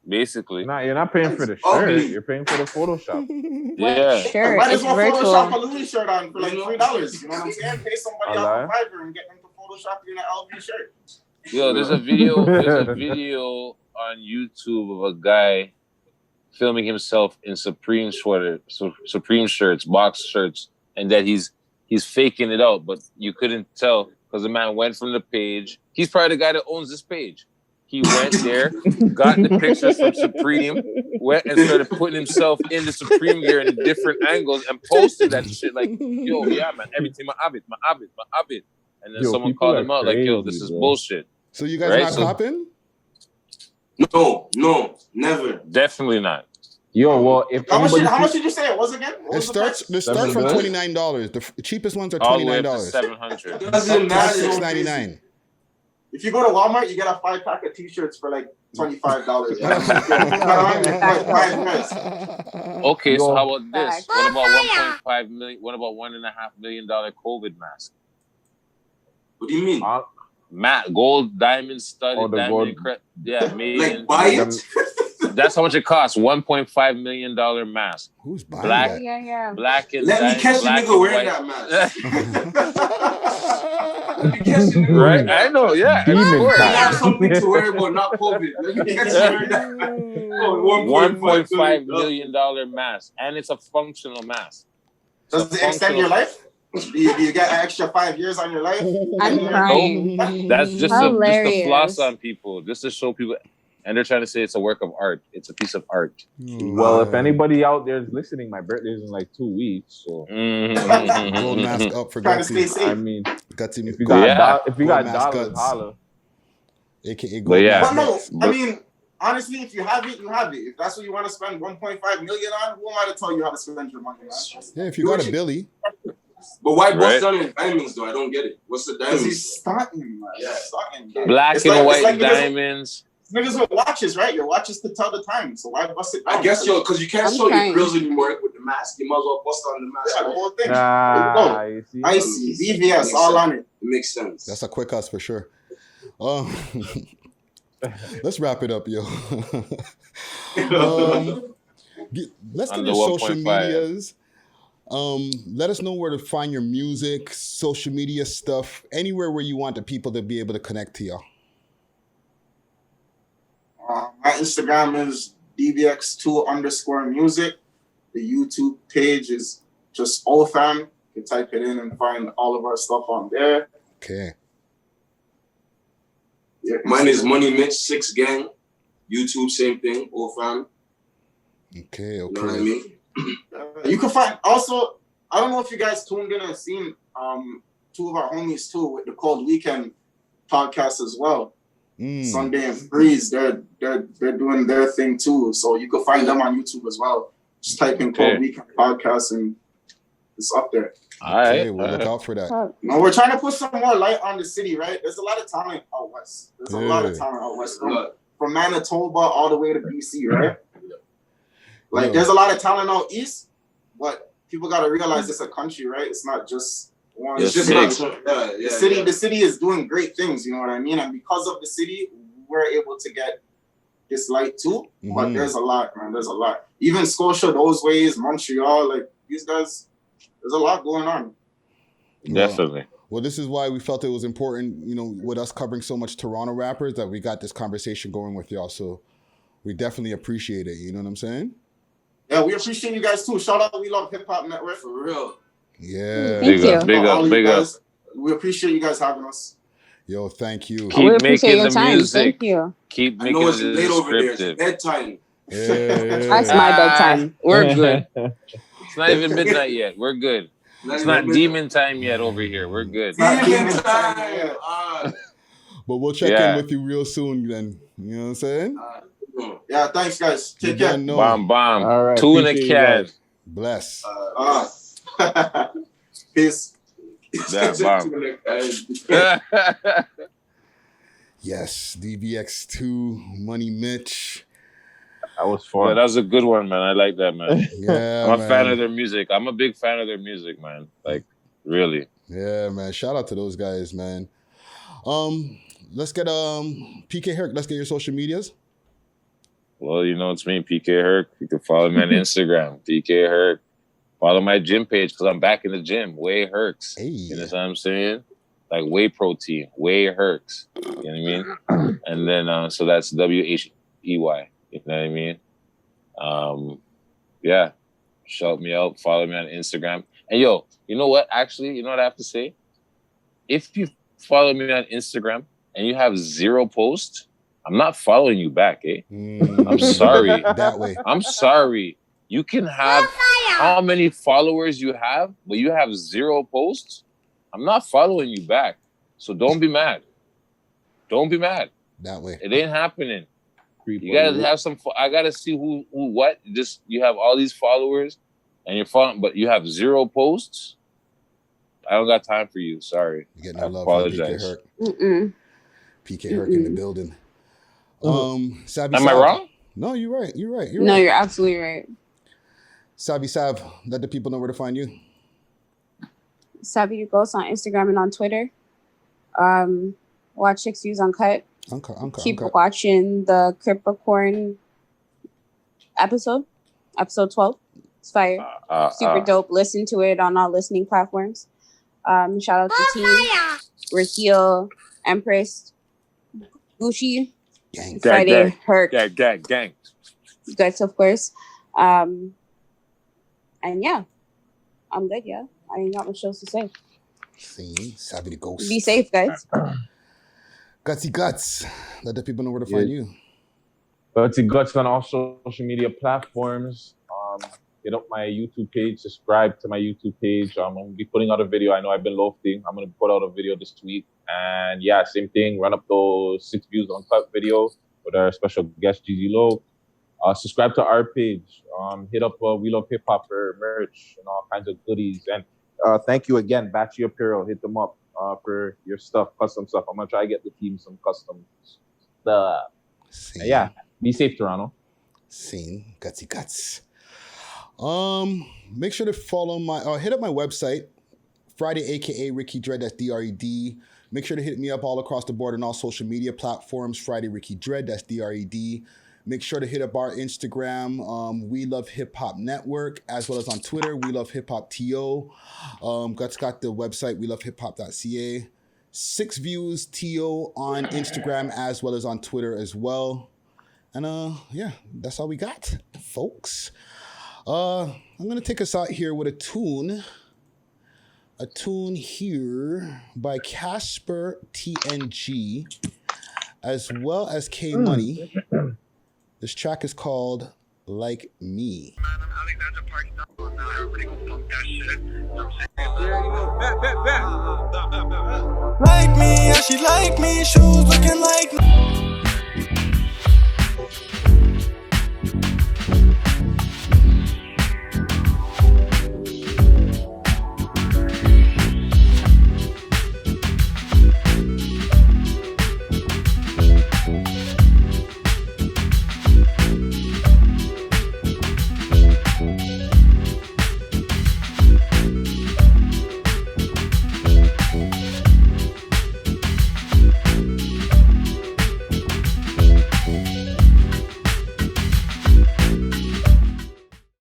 Basically.
Nah, you're not paying for the shirt.
Ugly.
You're paying for the Photoshop.
Yeah.
Sure,
Might
it's
as well
virtual.
Photoshop a Louis shirt on for like $3. You know what I'm saying? Pay somebody
Alright.
off a Fiverr and get them to Photoshop you in an LV shirt.
Yo, there's a video on YouTube of a guy filming himself in Supreme shirts, box shirts, and that he's faking it out, but you couldn't tell because the man went from the page. He's probably the guy that owns this page. He went there, got the pictures from Supreme, went and started putting himself in the Supreme gear in different angles and posted that shit like, yo, yeah, man, everything, my habit. And then
Yo,
someone
people
called
are
him out like, yo,
crazy,
this is
bro.
bullshit.
So you guys
Right,
not
so-
copping?
No, never.
Definitely not.
Yo, well, if
How
anybody
much did you say it was again? What was the price?
They start from
$7.
$29. The cheapest ones are
All the way up to
$29.
$700.
Doesn't matter.
$6.99.
If you go to Walmart, you get a 5-pack of t-shirts for like $25.
Okay, so how about this?
Facts.
What about 1.5 million? What about $1.5 million COVID mask?
What do you mean?
Gold, diamond studded,
Oh, the
diamond
gold.
yeah, made
Like
in-
buy it?
That's how much it costs. $1.5 million mask.
Who's buying
Black,
that?
Yeah.
black and
Let me
diamond,
catch a
black
nigga
and
wearing
white.
that mask. Let me catch a nigga
Right?
wearing that.
I know, yeah.
Demon
Of course.
I
time.
have something to worry about, not COVID. Let me catch you wearing that. Oh,
$1.5 million mask. And it's a functional mask.
Does it extend your life? Do you get an extra 5 years on your life?
I'm crying.
That's just to
Hilarious.
floss on people, just to show people. And they're trying to say it's a work of art. It's a piece of art.
Well, if anybody out there is listening, my birthday's in like 2 weeks, so
Gold mask up for
Trying to stay
Guttzy.
safe.
I mean,
Guttzy.
if you got
Yeah.
if you
Gold
got
mask
dollars,
Guttz.
holla.
AKA
But
gold
yeah.
mask
But no,
Guttz.
I mean, honestly, if you have it, you have it. If that's what you want to spend 1.5 million on, who am I to tell you how to spend your money, man?
Yeah, if you got a Billy.
But why
Right.
bust down in diamonds though? I don't get it. What's the
Because
diamonds?
he's starting, man.
Yeah.
Starting.
Black
It's
and
like-
white
it's like niggas-
diamonds.
Niggas with watches, right? Your watches to tell the time. So why bust it down?
I guess because you can't
I'm
show
trying.
your grills anymore with the mask. You might as well bust on the mask.
Yeah, the whole thing.
Nah,
There you
you see?
go. Icy, VVS, all on it.
It makes sense.
That's a quick us for sure. Let's wrap it up, yo. Let's get
Under
your social
1.5.
medias. Let us know where to find your music, social media stuff, anywhere where you want the people to be able to connect to you.
My Instagram is DBx2_music. The YouTube page is just OFAM. You can type it in and find all of our stuff on there.
Okay.
Mine is Money Mitch 6 Gang. YouTube, same thing. All fam.
Okay.
You know what I mean?
You can find also. I don't know if you guys tuned in and seen two of our homies too with the Cold Weekend podcast as well. Sunday and Breeze, they're doing their thing too. So you can find them on YouTube as well. Just type in Cold Weekend podcast and it's up there.
All right,
okay, we'll look out for that.
No, we're trying to put some more light on the city, right? There's a lot of talent out west. There's a lot of talent out west from Manitoba all the way to BC, right? Like there's a lot of talent out east, but people got to realize it's a country, right? It's not just one. It's just the city is doing great things, you know what I mean? And because of the city, we're able to get this light too. But there's a lot, man. There's a lot. Even Scotia, those ways, Montreal, like these guys, there's a lot going on.
Definitely.
Well, this is why we felt it was important, you know, with us covering so much Toronto rappers, that we got this conversation going with y'all. So we definitely appreciate it. You know what I'm saying?
Yeah, we appreciate you guys too. Shout out We Love Hip Hop Network for real.
Yeah.
Big up.
We appreciate you guys having us.
Yo, thank you.
Keep making the music.
Thank you.
Keep
I
making
know it's
it
late over there. It's
descriptive.
bedtime.
That's my bedtime. We're good.
It's not even midnight yet. We're good. It's not demon time yet over here. We're good.
Demon time.
But we'll check in with you real soon then. You know what I'm saying?
Yeah, thanks guys. Take care.
Bomb.
All right.
2 in a can.
Bless.
Peace.
That bomb.
Yes, DBx2 Money Mitch.
That was fun.
Yeah, that was a good one, man. I like that, man.
Yeah,
I'm a fan of their music. I'm a big fan of their music, man. Like, really.
Yeah, man. Shout out to those guys, man. Let's get PK Herc. Let's get your social medias.
Well, you know it's me, PK Herc. You can follow me on Instagram, PK Herc. Follow my gym page because I'm back in the gym. Way Hercs.
Hey.
You know what I'm saying? Like whey protein, way Hercs. You know what I mean? And then so that's WHEY. You know what I mean? Yeah. Shout me out. Follow me on Instagram. And yo, you know what? Actually, you know what I have to say? If you follow me on Instagram and you have 0 posts, I'm not following you back, eh? I'm sorry.
That way.
I'm sorry. You can have how many followers you have, but you have 0 posts. I'm not following you back. So don't be mad. Don't be mad.
That way.
It ain't happening. You gotta have some. I gotta see who what. Just you have all these followers, and you're following, but you have 0 posts. I don't got time for you. Sorry.
You get no love
apologize.
from PK Herc. PK Herc in the building. Savy
Am
Sav.
I wrong?
No, you're right. You're right.
No,
right.
you're absolutely right.
Savy Sav, let the people know where to find you.
Savy Ghost on Instagram and on Twitter. Watch Chicks Use Uncut. Keep watching the Capricorn episode 12. It's fire. Super dope. Listen to it on all listening platforms. Shout out to team Raquel, Empress, Gucci,
gang.
Friday, Herc,
gang.
Guttz, of course. And yeah, I'm good. Yeah, I ain't got much else to say.
See, Savvy the Ghost.
Be safe, guys.
Gutsy Guttz. Let the people know where to find you.
Gutsy Guttz on all social media platforms. Hit up my YouTube page. Subscribe to my YouTube page. I'm going to be putting out a video. I know I've been lofting. I'm going to put out a video this week. And yeah, same thing. Run up those 6 views on cut video with our special guest, GZ Low. Subscribe to our page. Hit up We Love Hip Hop for merch and all kinds of goodies. And thank you again, Batchy Apparel. Hit them up for your stuff, custom stuff. I'm going to try to get the team some custom stuff. Yeah, be safe, Toronto.
Scene, Gutsy Guttz. Make sure to follow my, hit up my website, Friday, aka Ricky Dred, that's Dred. Make sure to hit me up all across the board on all social media platforms, Friday Ricky Dred, that's Dred. Make sure to hit up our Instagram, We Love Hip Hop Network, as well as on Twitter, We Love Hip Hop TO. Guttz got the website, welovehiphop.ca. 6 views TO on Instagram as well as on Twitter as well. And yeah, that's all we got, folks. I'm gonna take us out here with a tune here by Casper TNG, as well as K Money. This track is called Like Me.
Like me, yeah, she like me, shoes looking like me.